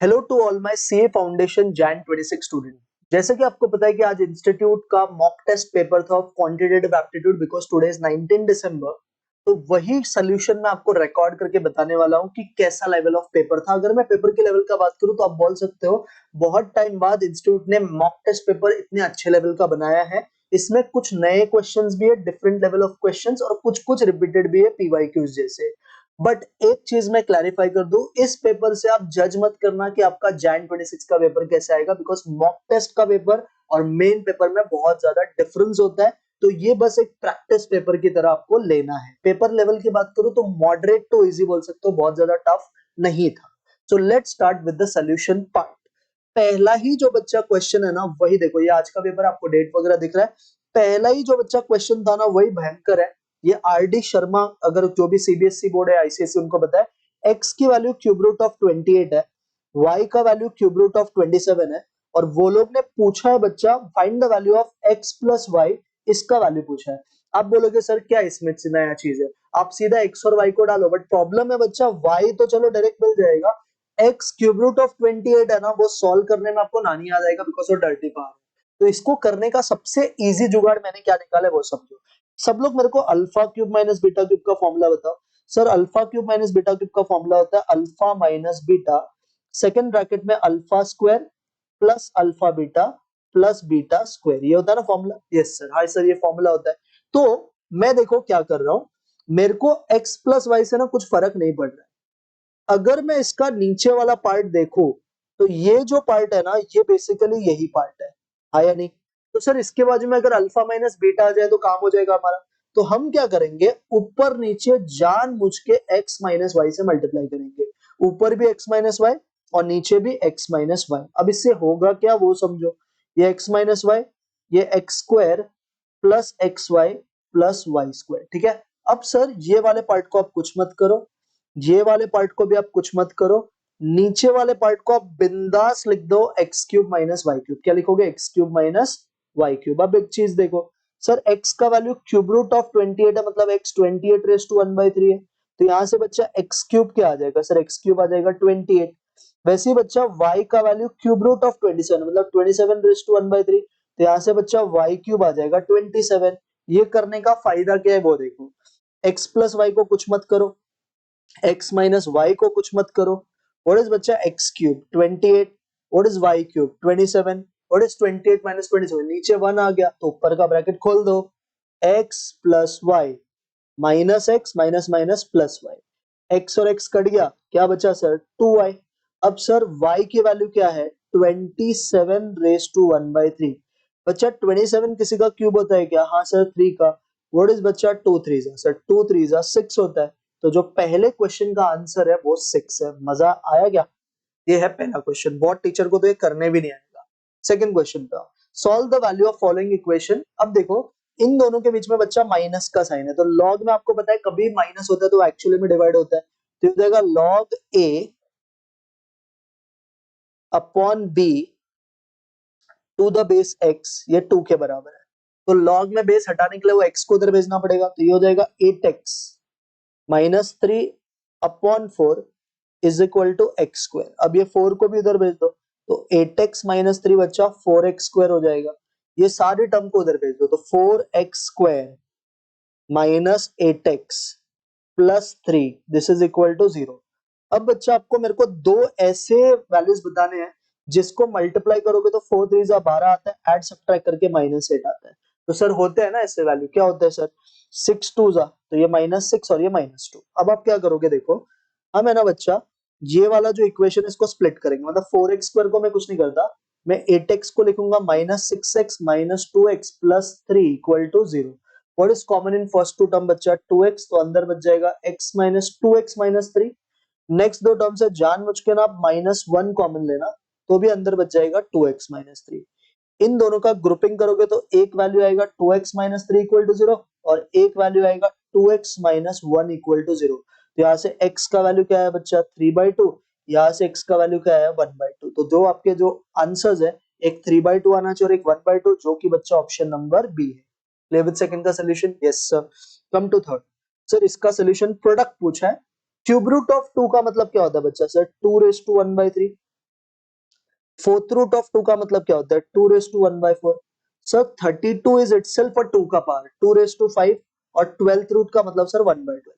Hello to all my CA foundation Jan 26 student. जैसे कि आपको पता है कि आज इंस्टीट्यूट का मॉक टेस्ट पेपर था of quantitative aptitude because today is 19 December. तो वही सोल्यूशन मैं आपको रिकॉर्ड करके बताने वाला हूँ कि कैसा लेवल ऑफ पेपर था। अगर मैं पेपर के लेवल का बात करूँ तो आप बोल सकते हो बहुत टाइम बाद इंस्टीट्यूट ने मॉक टेस्ट पेपर इतने अच्छे लेवल का बनाया है। इसमें कुछ नए क्वेश्चंस भी है, डिफरेंट लेवल ऑफ क्वेश्चंस, और कुछ कुछ रिपीटेड भी है पीवाईक्यूज जैसे। बट एक चीज मैं क्लैरिफाई कर दूं, इस पेपर से आप जज मत करना कि आपका जैन 26 का पेपर कैसे आएगा, बिकॉज मॉक टेस्ट का पेपर और मेन पेपर में बहुत ज्यादा डिफरेंस होता है। तो ये बस एक प्रैक्टिस पेपर की तरह आपको लेना है। पेपर लेवल की बात करूं तो मॉडरेट टू इजी बोल सकते हो, बहुत ज्यादा टफ नहीं था। So let's start with the solution part. पहला ही जो बच्चा क्वेश्चन है ना, वही देखो, ये आज का पेपर, आपको डेट वगैरह दिख रहा है। पहला ही जो बच्चा क्वेश्चन था ना, वही भयंकर है। ये आर डी शर्मा, अगर जो भी सीबीएसई बोर्ड है, आईसीएसई, उनको पता है एक्स की वैल्यू क्यूब रूट ऑफ 28 है, वाई का वैल्यू क्यूब रूट ऑफ 27 है, और वो लोग ने पूछा है बच्चा find the value of X plus Y, इसका वैल्यू पूछा है। आप बोलोगे सर क्या इसमें नया चीज है, आप सीधा एक्स और वाई को डालो, बट प्रॉब्लम है बच्चा, वाई तो चलो डायरेक्ट मिल जाएगा, एक्स क्यूब रूट ऑफ 28 है ना, वो सॉल्व करने में आपको नानी याद आएगा बिकॉज वो डर्टी पावर है। तो इसको करने का सबसे इजी जुगाड़ मैंने क्या निकाला है वो समझो। सब लोग मेरे को alpha cube minus beta cube का फॉर्मूला बताओ। Sir alpha cube minus beta cube का फॉर्मूला होता है alpha minus beta, second bracket में alpha square plus alpha beta plus beta square, ये होता है ना formula. Yes sir, hi sir, ये फॉर्मूला होता है। तो मैं देखो क्या कर रहा हूं, मेरे को एक्स प्लस वाई से ना कुछ फर्क नहीं पड़ रहा है। अगर मैं इसका नीचे वाला पार्ट देखूं तो ये जो पार्ट है ना, ये बेसिकली यही पार्ट है या नहीं? तो सर इसके बाजू में अगर अल्फा माइनस बीटा आ जाए तो काम हो जाएगा हमारा। तो हम क्या करेंगे, ऊपर नीचे जानबूझ के x माइनस वाई से मल्टीप्लाई करेंगे। ऊपर भी x माइनस वाई और नीचे भी x माइनस वाई। अब इससे होगा क्या वो समझो। ये x माइनस वाई, ये X square plus X Y plus Y square, ठीक है। अब सर ये वाले पार्ट को आप कुछ मत करो, ये वाले पार्ट को भी आप कुछ मत करो, नीचे वाले पार्ट को आप बिंदास लिख दो X cube minus Y cube. क्या लिखोगे? X cube minus Y cube. अब एक चीज देखो सर, एक्स का वैल्यू क्यूब रूट ऑफ 28 है, मतलब एक्स 28 रेस टू 1/3 है। तो यहां से बच्चा एक्स क्यूब क्या आ जाएगा सर? एक्स क्यूब आ जाएगा 28। वैसे ही बच्चा वाई का वैल्यू क्यूब रूट ऑफ 27, मतलब 27 रेस टू 1/3। तो यहां से बच्चा वाई क्यूब आ जाएगा 27। ये करने का फायदा क्या है वो देखो, एक्स प्लस वाई को कुछ मत करो, x माइनस वाई को कुछ मत करो। व्हाट इज बच्चा x cube 28, what is y cube 27, what is 28 minus 27, नीचे 1 आ गया तो ऊपर का ब्रैकेट खोल दो, x plus Y minus X minus minus plus Y, X और एक्स कट गया, क्या बचा सर? 2y। अब सर y की वैल्यू क्या है? 27 रेस टू 1/3। बच्चा 27 किसी का क्यूब होता है क्या? हाँ सर 3 का। व्हाट इज बच्चा? 2 3 सर 2 3 6 होता है। तो जो पहले क्वेश्चन का आंसर है वो 6 है। मजा आया क्या? ये है पहला क्वेश्चन, बहुत टीचर को तो ये करने भी नहीं आएगा। सेकंड क्वेश्चन पे solve the value of following equation. अब देखो इन दोनों के बीच में बच्चा माइनस का साइन है, तो लॉग में आपको पता है कभी माइनस होता है तो एक्चुअली में डिवाइड होता है। तो ये हो जाएगा log A upon B to the base X, ये 2 के बराबर है। तो लॉग में बेस हटाने के लिए वो एक्स को उधर भेजना पड़ेगा, तो ये हो जाएगा 8x minus 3 upon 4 is equal to X square. अब ये 4 को भी उधर भेज दो, तो 8x माइनस 3 बच्चा 4x स्क्वायर हो जाएगा। ये सारे टर्म को उधर भेज दो, तो 4x square minus 8x plus 3 this is equal to 0। अब बच्चा आपको मेरे को दो ऐसे वैल्यूज बताने हैं जिसको मल्टीप्लाई करोगे तो 4 3 12 आता है, ऐड सब्ट्रैक्ट करके माइनस 8 आता है। तो सर होते हैं ना ऐसे वैल्यू, क्या होता है सर? 6 2 तो ये -6 और ये -2। अब आप क्या करोगे देखो, हम है ना बच्चा, ये वाला जो इक्वेशन है इसको स्प्लिट करेंगे, मतलब 4x स्क्वायर को मैं कुछ नहीं करता, मैं 8x को लिखूंगा -6x -2x plus 3 equal to 0। What is common in first two term बच्चा? 2x, तो अंदर बच जाएगा x माइनस 2x माइनस 3। नेक्स्ट दो टर्म से जानबूझ के ना आप -1 कॉमन लेना, तो भी अंदर बच जाएगा 2x माइनस 3। इन दोनों का ग्रुपिंग करोगे तो एक वैल्यू आएगा 2x माइनस 3 इक्वल टू 0, और एक वैल्यू आएगा 2x माइनस 1 इक्वल टू 0। तो यहाँ से x का वैल्यू क्या है बच्चा? 3/2। यहाँ से x का वैल्यू क्या है? 1/2। तो दो आपके जो आंसर्स है, एक 3/2 आना चाहिए और एक 1/2, जो कि बच्चा ऑप्शन नंबर बी है। क्लियर विद सेकंड का solution? Yes sir. Come to third. Sir इसका सोल्यूशन प्रोडक्ट पूछा है। क्यूब रूट ऑफ 2 का मतलब क्या होता है बच्चा? Sir 2 raise to 1/3। Fourth root of 2 का मतलब क्या होता है? 2 raise to 1/4। Sir 32 is itself a 2 का पावर, 2 रेस टू 5, और 12th रूट का मतलब सर 1/12।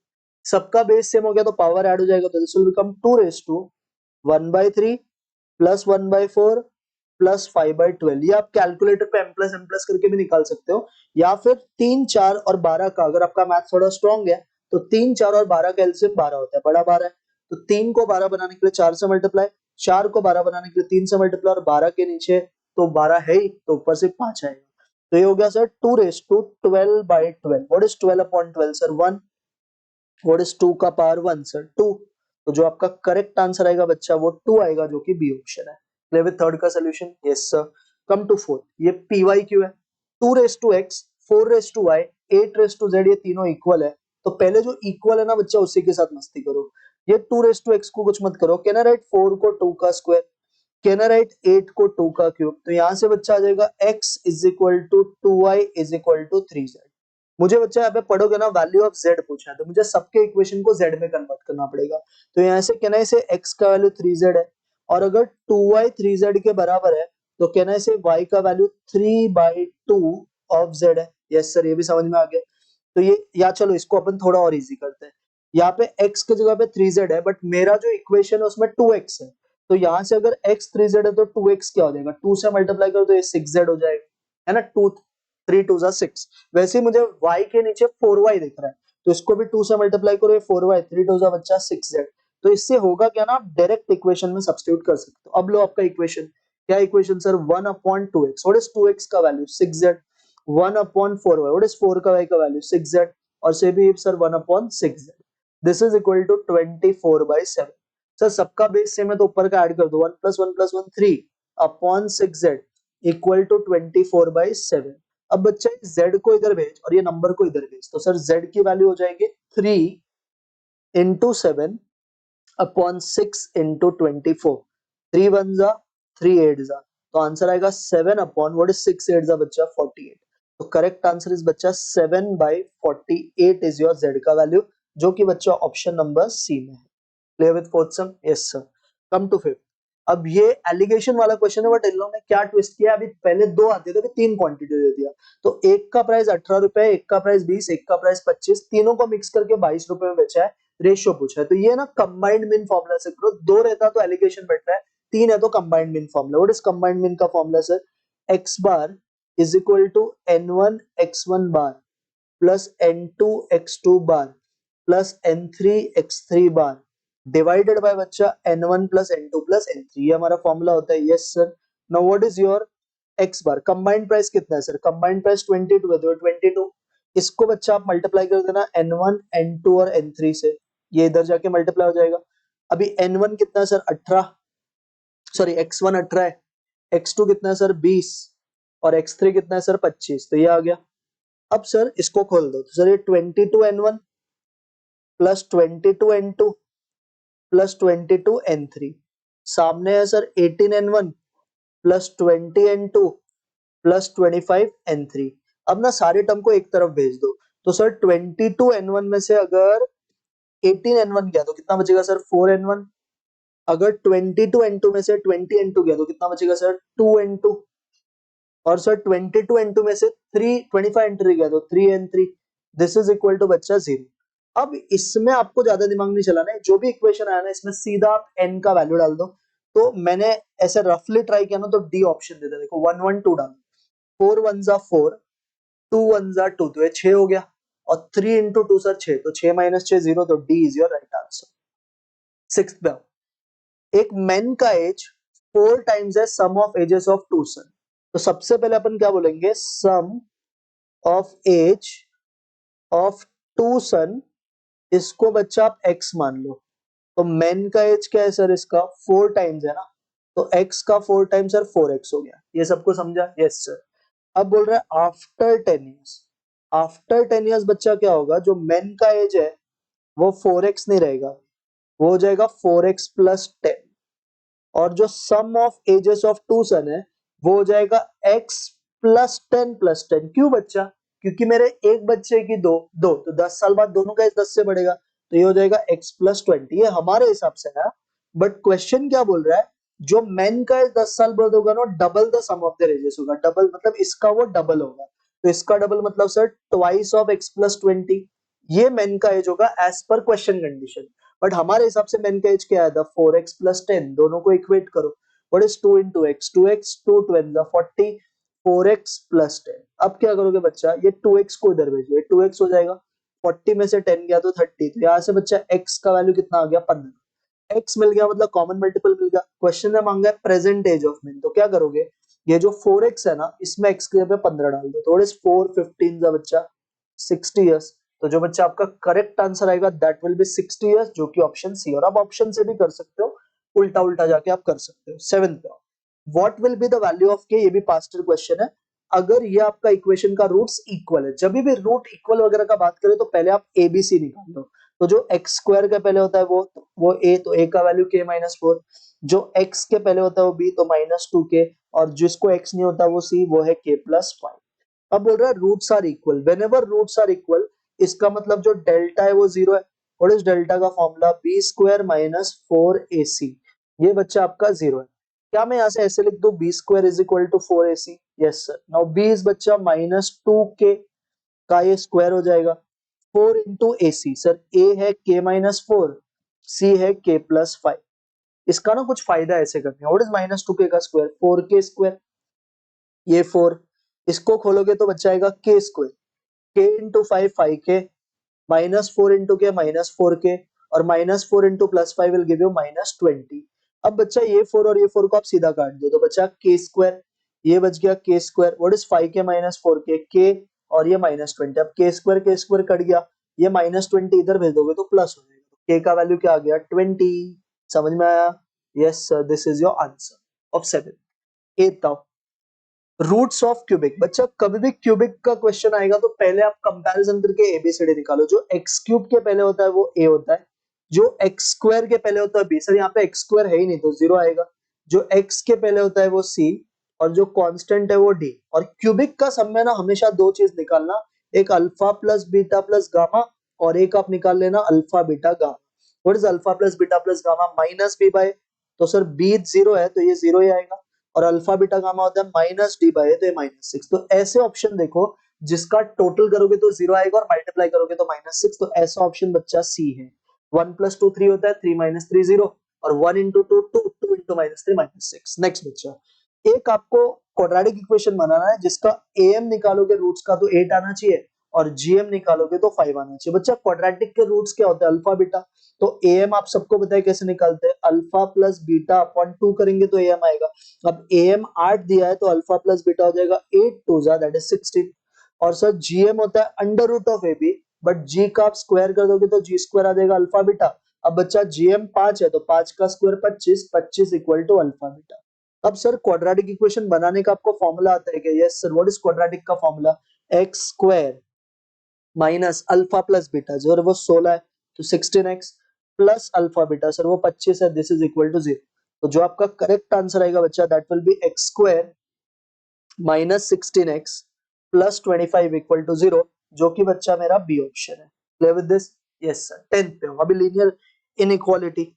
सबका बेस सेम हो गया तो पावर ऐड हो जाएगा, तो this will become 2 raise to 1/3 plus 1/4 plus 5/12। ये आप कैलकुलेटर पे m प्लस करके भी निकाल सकते हो, या फिर 3, 4 और 12 का, अगर आपका मैथ थोड़ा स्ट्रॉन्ग है तो 3, 4 और 12 का एलसीएम 12 होता है, बड़ा 12 है, तो 3 को 12 बनाने के लिए 4 से मल्टीप्लाई, 4 को 12 बनाने के लिए 3 से मल्टीप्लाई, और 12 के नीचे तो 12 है ही, तो ऊपर से 5 आएगा। तो ये हो गया sir 2 raise to 12/12। What is 12/12 sir? 1। What is 2 का पावर 1 सर? 2। तो जो आपका करेक्ट आंसर आएगा बच्चा वो 2 आएगा, जो कि बी ऑप्शन है। क्लियर विद थर्ड का solution? Yes sir. Come to fourth, ये पीवाई क्यू है। 2 raise to X, 4 raise to Y, 8 raise to Z, ये तीनों इक्वल है। तो पहले जो इक्वल है ना बच्चा, उसी के साथ मस्ती करो। ये 2 रेस टू एक्स को कुछ मत करो, कैन आई राइट 4 को 2 का स्क्वायर, कैन आई राइट 8 को 2 का क्यूब। तो यहां से बच्चा आ जाएगा x is equal to 2y is equal to 3z। मुझे बच्चा यहाँ पे पढ़ोगे ना, वैल्यू ऑफ z पूछा है, तो मुझे सबके इक्वेशन को z में कन्वर्ट करना पड़ेगा। तो यहाँ से कैन आई से x का वैल्यू 3z है, और अगर 2y 3z के बराबर है तो कैन आई से y का वैल्यू 3/2 ऑफ z है। यस सर, ये भी समझ में आ गया। तो ये, या चलो इसको अपन थोड़ा और इजी करते हैं। यहाँ पे x की जगह पे 3z है, बट मेरा जो इक्वेशन है उसमें 2x है। तो यहाँ से अगर x 3z है तो 2x क्या हो जाएगा? 2 से मल्टीप्लाई करो तो ये 6z हो जाएगा, है ना। 2 3 2 जा 6। वैसे ही मुझे y के नीचे 4y दिख रहा है, तो इसको भी 2 से मल्टीप्लाई करो, ये 4y, 3 2 जा बच्चा 6z। तो इससे होगा क्या ना, आप डायरेक्ट इक्वेशन में सब्स्टिट्यूट कर सकते हो। अब लो आपका इक्वेशन, क्या equation sir? 1/2x। What is 2x का value? 6z। 1/4y, what is 4 का y का वैल्यू? 6z। और से भी sir 1/6z। This is equal to 24/7। Sir सबका बेस सेम है तो ऊपर का ऐड कर दो, 1 + 1 + 1 3/6z इक्वल टू 24/7। अब बच्चा z को इधर भेज और ये नंबर को इधर भेज, तो सर z की वैल्यू हो जाएगी 3/7/6/24। 3 1 जा 3 8 जा, तो आंसर आएगा 7 अपॉन, व्हाट इज 6 8 जा बच्चा? 48। तो करेक्ट आंसर इज बच्चा 7/48 इज योर z का वैल्यू, जो कि बच्चा ऑप्शन नंबर सी में है। Clear with fourth sum? Yes sir. Come to fifth. अब ये एलिगेशन वाला क्वेश्चन है, बट इन लोगों ने क्या ट्विस्ट किया, अभी पहले 2 आते थे, अभी 3 क्वांटिटी दे दिया। तो एक का प्राइस 18 रुपए, एक का प्राइस 20, एक का प्राइस 25, तीनों को मिक्स करके 22 रुपए में बेचा है। रेशियो पूछा है, तो ये ना कंबाइंड मीन फॉर्मूला से करो। 2 रहता तो एलिगेशन बैठ रहा है, 3 है तो combined mean formula. What is combined mean का formula sir? x bar is equal to n1 x1 bar plus n2 x2 bar plus n3 x3 bar divided by बच्चा n1 plus n2 plus n3। ये हमारा formula होता है। Yes sir. Now what is your x bar? Combined price कितना है sir? Combined price 22 है, तो 22। इसको बच्चा आप मल्टीप्लाई कर देना n1 n2 और n3 से, ये इधर जाके मल्टीप्लाई हो जाएगा। अभी n1 कितना है सर? 18, सॉरी x1 18 है, x2 कितना है सर? 20, और x3 कितना है सर? 25। तो ये आ गया। अब सर इसको खोल दो, तो सर ये 22n1 plus 22n2 plus 22n3, सामने है sir 18n1 plus 20n2 plus 25n3। अब ना सारे टर्म को एक तरफ भेज दो, तो सर 22n1 में से अगर 18n1 गया तो कितना बचेगा सर? 4n1। अगर 22n2 में से 20n2 गया तो कितना बचेगा सर? 2n2। और सर 22n2 में से 25n3 गया तो 3n3। This is equal to बच्चा 0। अब इसमें आपको ज्यादा दिमाग नहीं चलाना है, जो भी इक्वेशन आया ना इसमें सीधा आप n का वैल्यू डाल दो। तो मैंने ऐसे रफली ट्राई किया ना, तो डी ऑप्शन दे दे, देखो 1 1 2 डालो, 4 1 जा 4, 2 1 जा 2, तो ये 6 हो गया, और 3 इंटू 2 सर 6, तो 6 माइनस 6 0, तो D is your right answer. Sixth पे आओ। एक मैन का एज 4 टाइम्स है सम ऑफ एजेस ऑफ 2 सन। तो सबसे पहले अपन क्या बोलेंगे? सम ऑफ एज ऑफ 2 सन, इसको बच्चा आप x मान लो। तो मैन का एज क्या है सर? इसका 4 टाइम्स है ना, तो x का 4 टाइम्स सर 4x हो गया। ये सबको समझा? Yes sir. अब बोल रहा है आफ्टर 10 इयर्स। आफ्टर 10 इयर्स बच्चा क्या होगा? जो मैन का एज है वो 4x नहीं रहेगा, वो हो जाएगा 4x प्लस 10। और जो सम ऑफ एजेस ऑफ 2 सन है वो हो जाएगा x प्लस 10 प्लस 10। क्यों बच्चा? क्योंकि मेरे एक बच्चे की दो दो, तो 10 साल बाद दोनों का एज 10 से बढ़ेगा, तो ये हो जाएगा x प्लस 20। ये हमारे हिसाब से है, बट क्वेश्चन क्या बोल रहा है जो मेन का 10 साल बर्थ होगा ना, double the sum of the ages होगा। डबल मतलब इसका वो डबल होगा, तो इसका डबल मतलब सर ट्वाइस ऑफ x+20। ये मेन का एज होगा as per question condition. But हमारे हिसाब से मेन का एज क्या आया था, 4x+10। दोनों को इक्वेट करो, what is 2 into x, 2x 2 12 40, 4x+10। अब क्या करोगे बच्चा, ये 2x को इधर भेजो, ये 2x हो जाएगा, 40 में से 10 गया तो 30, तो यहाँ से बच्चा x का वैल्यू कितना आ गया, 15। x मिल गया मतलब कॉमन मल्टीपल मिल गया। क्वेश्चन में मांगा है प्रेजेंट एज ऑफ मेन, तो क्या करोगे, ये जो 4x है ना, इसमें x के जगह पे 15 डाल दो, तो व्हाट इज 4 15 का बच्चा 60 इयर्स। तो जो बच्चा आपका करेक्ट आंसर आएगा दैट विल बी 60 इयर्स, जो कि ऑप्शन सी। और आप ऑप्शन से भी कर सकते हो, उल्टा उल्टा जाके आप कर सकते हो। सेवेंथ पे what will be the value of के, ये भी पास्ट ईयर क्वेश्चन है। अगर ये आपका इक्वेशन का रूट्स इक्वल है, जब भी रूट इक्वल वगैरह का बात करें तो पहले आप एबीसी निकाल लो। तो जो एक्स स्क्वायर के पहले होता है वो ए, तो ए का वैल्यू k-4। जो एक्स के पहले होता है वो बी, तो -2k। और जिसको एक्स नहीं होता वो सी, वो है k+5। अब बोल रहा है roots are equal, whenever roots are equal, इसका मतलब जो डेल्टा है वो जीरो है। और इस डेल्टा का फॉर्मूला b² - 4ac, ये बच्चा आपका जीरो है। क्या मैं यहाँ से ऐसे लिख दूं, b² = 4ac? Yes sir. Now b is बच्चा -2k का ये स्क्वायर हो जाएगा, 4 इंटू ए सी। सर ए है k-4, सी है k+5। इसका ना कुछ फायदा ऐसे करते हैं, व्हाट इज -2k का स्क्वायर, 4k²। ये 4, इसको खोलोगे तो बच्चा आएगा k²। k into 5 5k, -4 into के -4k, और -4 इंटू +5 विल गिव यू -20। अब बच्चा ये 4 और ये 4 को आप सीधा काट दो, तो बच्चा k²। ये बच गया k², what is 5k - 4k, k और ये -20। अब k² कट गया, ये -20 इधर भेज दोगे तो प्लस हो जाएगा, k का वैल्यू क्या आ गया, 20। समझ में आया? Yes sir, this is your answer of 7। At roots of cubic, बच्चा कभी भी क्यूबिक का क्वेश्चन आएगा तो पहले आप कंपैरिजन करके एबीसीडी निकालो। जो एक्स क्यूब के पहले होता है वो ए होता है, जो एक्स स्क्वायर के पहले होता है बी। सर यहाँ पे एक्स स्क्वायर है ही नहीं तो जीरो आएगा। जो एक्स के पहले होता है वो सी, और जो कांस्टेंट है वो डी। और क्यूबिक का सब में ना हमेशा दो चीज निकालना, एक alpha plus beta plus gamma, और एक आप निकाल लेना alpha beta gamma. What is alpha plus beta plus gamma, -b/, तो सर बी जीरो है तो ये जीरो ही आएगा। और अल्फा बीटा गामा होता है -d/, तो ये -6। तो ऐसे ऑप्शन देखो जिसका टोटल करोगे तो जीरो आएगा और मल्टीप्लाई करोगे तो -6, तो ऐसा ऑप्शन बच्चा सी है। 1 + 2 3 होता है, 3 - 3 0, और 1 × 2 2, 2 × -3 -6। नेक्स्ट बच्चा, एक आपको क्वाड्रेटिक इक्वेशन बनाना है जिसका एम निकालोगे रूट्स का तो 8 आना चाहिए, और जीएम निकालोगे तो 5 आना चाहिए। बच्चा क्वाड्रेटिक के रूट्स क्या होते हैं, अल्फा बीटा। तो एम आप सबको बताए कैसे निकालते हैं, अल्फा प्लस बीटा अपॉन 2 करेंगे तो एम आएगा। अब एम 8 दिया है तो अल्फा प्लस बीटा हो जाएगा 8 2 जा दैट इज 16। और सर जीएम होता है under root of A B, but G का आप स्क्वायर कर दोगे तो जी स्क्वायर आ जाएगा अल्फा बीटा। अब बच्चा जीएम 5 है तो 5 का square 25, 25 equal to alpha beta. अब सर क्वाड्रेटिक इक्वेशन बनाने का आपको फॉर्मूला आता है क्या? Yes sir, what is quadratic का formula, x square minus alpha plus beta, जो वो 16 है तो 16x plus alpha beta, sir वो 25 है, दिस इज इक्वल टू 0। तो जो आपका करेक्ट आंसर आएगा बच्चा that will be X square -16x plus 25 equal to 0, जो कि बच्चा मेरा बी ऑप्शन है। Clear with this? Yes sir. 10th पे हूं अभी, लीनियर इनइक्वालिटी।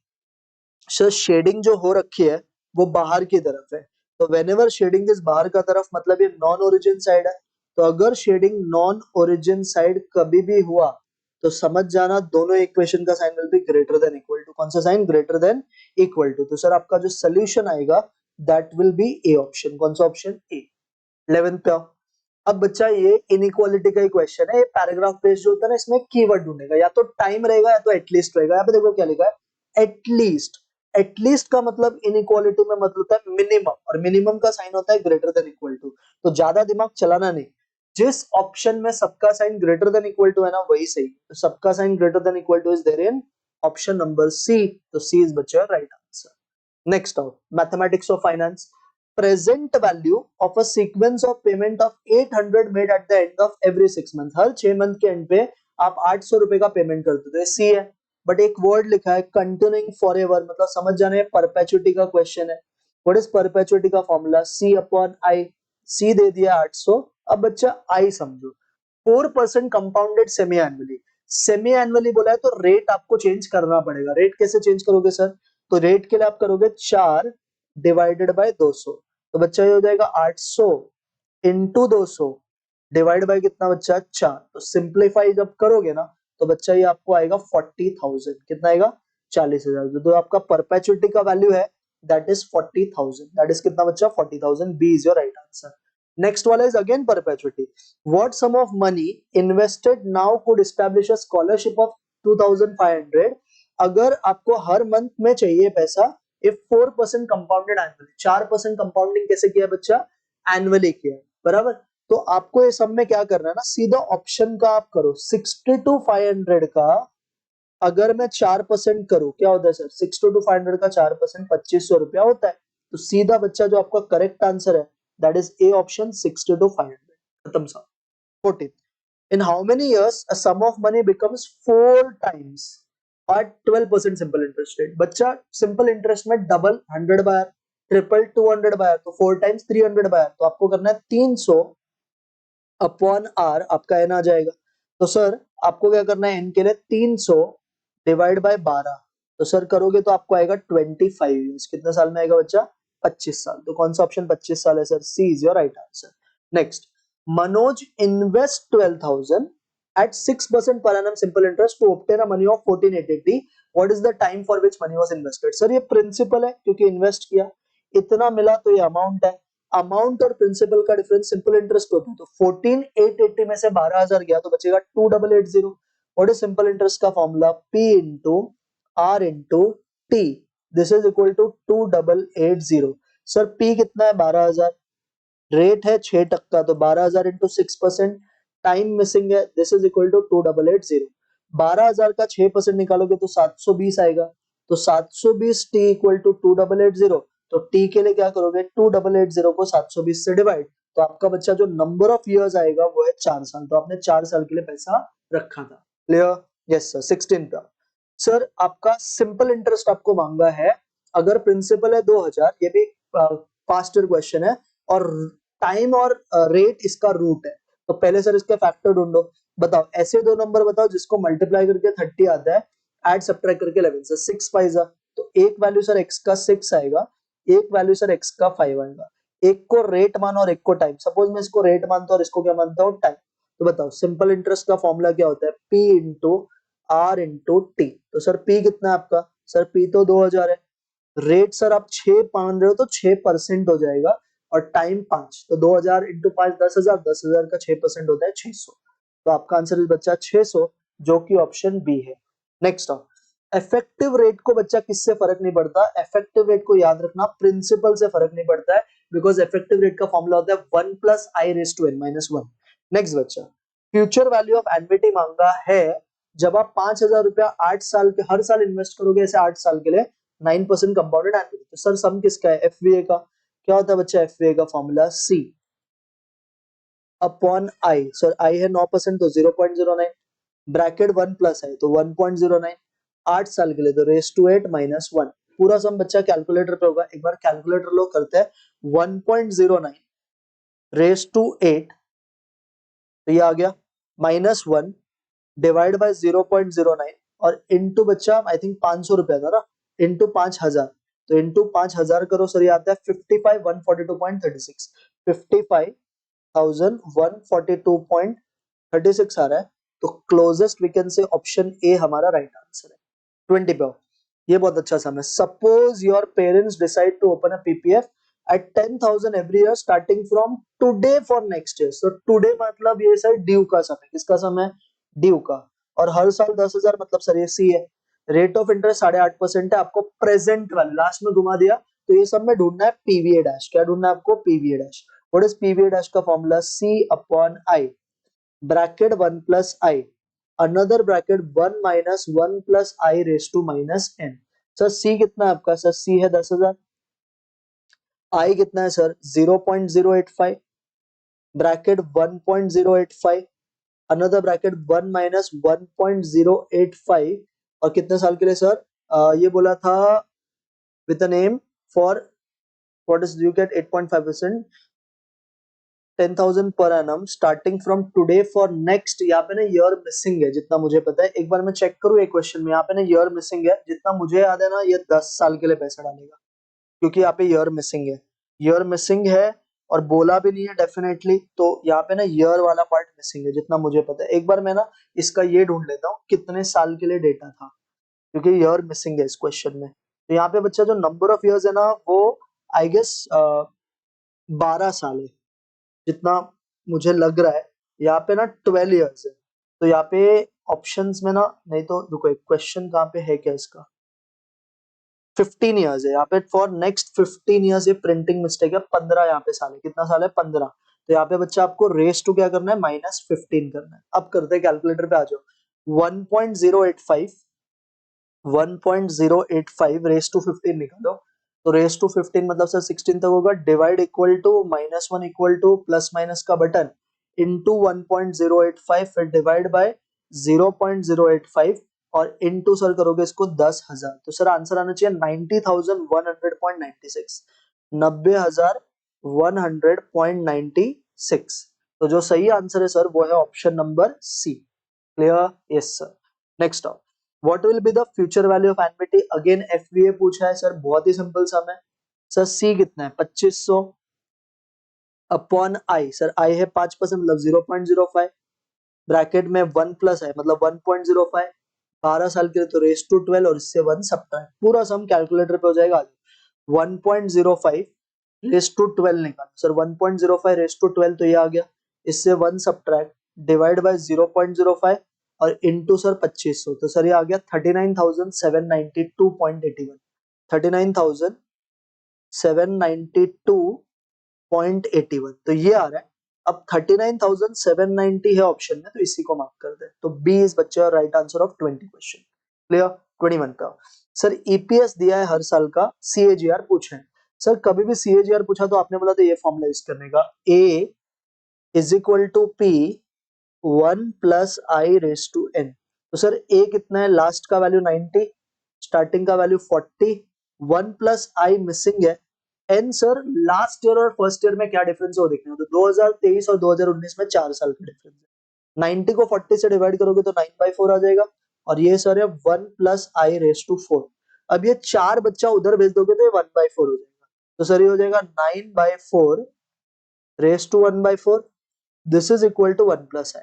सर शेडिंग जो हो रखी है वो बाहर की तरफ है, तो व्हेनेवर शेडिंग इज बाहर का तरफ मतलब ये नॉन ओरिजिन साइड है। तो अगर शेडिंग नॉन ओरिजिन साइड कभी भी हुआ तो समझ जाना दोनों इक्वेशन का sign will be greater than equal to. कौन सा sign, greater than equal to. तो सर आपका जो सोल्यूशन आएगा that will be A option. कौन सा ऑप्शन, ए। 11th पे आओ। अब बच्चा ये इनइक्वालिटी का ही क्वेश्चन है, ये पैराग्राफ बेस्ड जो होता है ना, इसमें कीवर्ड ढूंढेगा, या तो टाइम रहेगा या तो एटलीस्ट रहेगा। यहाँ पे देखो क्या लिखा है, एटलीस्ट। एटलीस्ट का मतलब इनइक्वालिटी में मतलब होता है मिनिमम, और मिनिमम का साइन होता है ग्रेटर देन इक्वल टू। तो ज्यादा दिमाग चलाना नहीं, जिस ऑप्शन में सबका sign greater than equal to है ना वही सही। तो सबका sign greater than equal to is there in option number C, तो सी इज बच्चा right answer. Next out, mathematics of finance. Present value of a sequence of payment of 800 made at the end of every 6 months. Her 6 month के and पे आप 800 रुपए का payment करते थे, सी है। बट एक वर्ड लिखा है कंटिन्यूइंग फॉर एवर, मतलब समझ जाने परपेचुटी का क्वेश्चन है। व्हाट इज परपेचुटी का फॉर्मूला, सी अपॉन आई। सी दे दिया 800। अब बच्चा आई समझो, 4% compounded semi annually. Semi annually बोला है तो रेट आपको चेंज करना पड़ेगा। रेट कैसे चेंज करोगे सर, तो रेट के लिए आप करोगे 4 डिवाइडेड बाय 200। तो बच्चा ये हो जाएगा 800 इंटू 200 डिवाइड बाय कितना बच्चा 4। तो सिंप्लीफाई जब करोगे ना तो बच्चा ये आपको आएगा 40,000। कितना आएगा 40,000। तो आपका परपेचुइटी का वैल्यू है दैट इज 40,000। दैट इज कितना बच्चा 40,000। B is your right answer. Next वाला is again perpetuity. What sum of money invested now could establish a scholarship of 2,500। अगर आपको हर मंथ में चाहिए पैसा इफ 4% कंपाउंडेड एनुअली। 4% कंपाउंडिंग कैसे किया बच्चा एनुअली किया बराबर। तो आपको ये सब में क्या करना है ना सीधा ऑप्शन का आप करो 62,500 का अगर मैं 4% करूं क्या होता है सर 62,500 का 4% 2,500 रुपया होता है। तो सीधा बच्चा जो आपका करेक्ट आंसर है दैट इज ए ऑप्शन 62,500। खत्म सा। 14 in how many years a sum of money becomes 4 times at 12% simple interest rate। बच्चा सिंपल इंटरेस्ट में डबल 100 बार ट्रिपल 200 बार तो 4 टाइम्स 300 बार। तो आपको करना है 300 अपॉन आर आपका एन आ जाएगा। तो सर आपको क्या करना है एन के लिए 300 डिवाइड बाय 12। तो सर करोगे तो आपको आएगा 25 ईयर्स। कितने साल में आएगा बच्चा 25 साल। तो कौन सा ऑप्शन 25 साल है sir C is your right answer. Next Manoj invest 12,000 at 6% per annum simple interest to obtain a money of 14,880। what is the time for which money was invested। Sir ये प्रिंसिपल है क्योंकि इन्वेस्ट किया इतना मिला तो ये अमाउंट है। Amount और प्रिंसिपल का डिफरेंस सिंपल इंटरेस्ट होता है। तो 14,880 में से 12,000 गया तो बचेगा 2,880। व्हाट इज सिंपल इंटरेस्ट का formula P into R into T. This is equal to 2,880। Sir P कितना है 12,000 रेट है 6% तो 12,000 इंटू 6%। टाइम मिसिंग है दिस इज इक्वल टू 2,880। 12,000 का 6% निकालोगे तो 720 आएगा। तो 720 टी इक्वल टू 2,880। तो टी के लिए क्या करोगे 2,880 को 720 से डिवाइड। तो आपका बच्चा जो नंबर ऑफ इयर्स आएगा वो है 4 साल। तो आपने 4 साल के लिए पैसा रखा था। क्लियर। यस सर 16 पे। सर आपका सिंपल इंटरेस्ट आपको मांगा है अगर प्रिंसिपल है 2,000 ये भी पास्ट ईयर क्वेश्चन है और टाइम और रेट इसका रूट है। तो पहले सर इसके फैक्टर ढूंढो। बताओ ऐसे दो नंबर बताओ जिसको मल्टीप्लाई करके 30 आता है ऐड सब्ट्रैक्ट करके 11 से 6 5 तो एक वैल्यू सर x का 6 आएगा एक वैल्यू सर x का 5 आएगा। एक को रेट मानो और एक को टाइम। सपोज मैं इसको रेट मानता हूँ और इसको क्या मानता हूँ टाइम। तो बताओ सिंपल इंटरेस्ट का फॉर्मूला क्या होता है P into R into T. तो सर P कितना है आपका सर P तो 2,000 है। रेट सर आप 6 मान रहे हो तो 6% हो जाएगा और टाइम 5 तो 2,000 इंटू 5 10,000 10,000 का 6% होता है 600। तो आपका आंसर इस बच्चा 600 जो कि ऑप्शन बी है। नेक्स्ट इफेक्टिव रेट को बच्चा किससे फर्क नहीं पड़ता। इफेक्टिव रेट को याद रखना प्रिंसिपल से फर्क नहीं पड़ता है बिकॉज इफेक्टिव रेट का फॉर्मूला होता है 1 plus I raise to N minus 1। Next बच्चा फ्यूचर वैल्यू ऑफ एनविटी मांगा है जब आप 5,000 रुपया 8 साल के हर साल इन्वेस्ट करोगे ऐसे 8 साल के लिए 9% कंपाउंडेड एनुअली। तो सर सम किसका है एफवीए का। क्या होता है बच्चा एफवीए का formula C upon I. Sir I है 9% तो 0.09 ब्रैकेट 1 प्लस है तो 1.09 8 साल के लिए तो रेस टू 8 माइनस 1। पूरा सम बच्चा कैलकुलेटर पे होगा एक बार कैलकुलेटर लो करते हैं 1.09 रेस टू 8 तो ये आ गया माइनस 1 डिवाइड बाय 0.09 और इनटू बच्चा आई थिंक 500 रुपया था ना इनटू 5,000। तो इनटू 5,000 करो सर ये आता है 55,142.36 55,142.36 आ रहा है। तो closest we can say option A हमारा राइट आंसर है। 20 पे आओ। ये बहुत अच्छा सम है। Suppose your parents decide to open a PPF at 10,000 every year starting from today for next year। so today मतलब ये सर ड्यू का समय किसका समय ड्यू का और हर साल 10,000 मतलब सर ये सी है। रेट ऑफ इंटरेस्ट 8.5% है आपको प्रेजेंट वाले लास्ट में घुमा दिया। तो ये सब में ढूंढना है पीवीए डैश। क्या ढूंढना है आपको PVA dash. What is PVA dash का formula C upon I bracket 1 plus I another bracket 1 minus 1 plus I raise to minus N. Sir C कितना है आपका सर सी है 10,000 आई कितना है sir 0.085 bracket 1.085 another bracket 1 minus 1.085 और कितने साल के लिए सर ये बोला था with a name for what is you get 8.5% 10,000 per annum starting from today for next. यहाँ पे ना ईयर मिसिंग है जितना मुझे पता है। एक बार मैं चेक करूँ एक क्वेश्चन में यहाँ पे ना ईयर मिसिंग है जितना मुझे याद है ना ये 10 साल के लिए पैसा डालेगा। क्योंकि यहाँ पे ईयर मिसिंग है, ईयर मिसिंग है और बोला भी नहीं है डेफिनेटली, तो यहाँ पे ना ईयर वाला पार्ट मिसिंग है जितना मुझे पता है। एक बार मैं ना इसका ये ढूंढ लेता हूँ कितने साल के लिए डेटा था, क्योंकि ईयर मिसिंग है इस क्वेश्चन में। तो यहाँ पे बच्चा जो नंबर ऑफ ईयर्स है ना वो आई गेस 12 साल है जितना मुझे लग रहा है। यहाँ पे ना 12 ईयर्स है, तो यहाँ पे ऑप्शंस में ना, नहीं तो रुको एक क्वेश्चन कहाँ पे है क्या इसका, 15 ईयर्स है यहाँ पे, फॉर नेक्स्ट 15 ईयर्स, ये प्रिंटिंग मिस्टेक है। 15 यहाँ पे साल है, कितना साल है 15। तो यहाँ पे बच्चा आपको रेस टू क्या करना है, -15 करना है। अब करते हैं, कैलकुलेटर पे आ जाओ। 1.085 1.085 रेस टू 15 निकालो। तो रेस टू 15 मतलब सर 16 तक होगा, divide equal to -1 equal to plus minus का बटन इंटू 1.085, फिर डिवाइड बाय 0.085 और इंटू सर करोगे इसको 10,000। तो सर आंसर आना चाहिए 90,100.96, 90,100.96। तो जो सही आंसर है सर वो है option number C. Clear? Yes sir. Next of what will be the future value of annuity, again FVA पूछा है सर, बहुत ही सिंपल सम है सर। सी कितना है 2500 अपॉन आई, सर आई है 5% मतलब 0.05, ब्रैकेट में 1 प्लस है मतलब 1.05, 12 साल के लिए तो रेस टू 12 और इससे 1 सब्ट्रैक्ट, पूरा सम कैलकुलेटर पे हो जाएगा। 1.05 रेस टू 12 निकालो सर, 1.05 रेस टू 12 तो ये आ गया, इससे 1 सब्ट्रैक्ट डिवाइड बाय 0.05 और इंटू सर 2500, तो सर ये आ गया 39,792.81, 39,792.81, तो ये आ रहा है। अब 39,790 है ऑप्शन में, तो इसी को मार्क कर दे, तो बी इज बच्चा right answer of 20 question. Clear? 21 का सर ईपीएस दिया है हर साल का, सीएजीआर पूछे हैं सर। कभी भी सीएजीआर पूछा तो आपने बोला तो ये फॉर्मूला यूज करने का, A is equal to P 1 + i⁻n। तो सर ए कितना है, लास्ट का वैल्यू 90, स्टार्टिंग का वैल्यू 40, 1 + i मिसिंग है, एन सर लास्ट ईयर और फर्स्ट ईयर में क्या डिफरेंस है वो देखना है। तो 2023 और 2019 में 4 साल का डिफरेंस है। 90 को 40 से डिवाइड करोगे तो 9/4 आ जाएगा, और ये सर है 1 + i⁻4। अब ये 4 बच्चा उधर भेज दोगे तो ये 1/4 हो जाएगा, तो सर ये हो जाएगा 9/4 raise to 1/4, this is equal to 1 + i।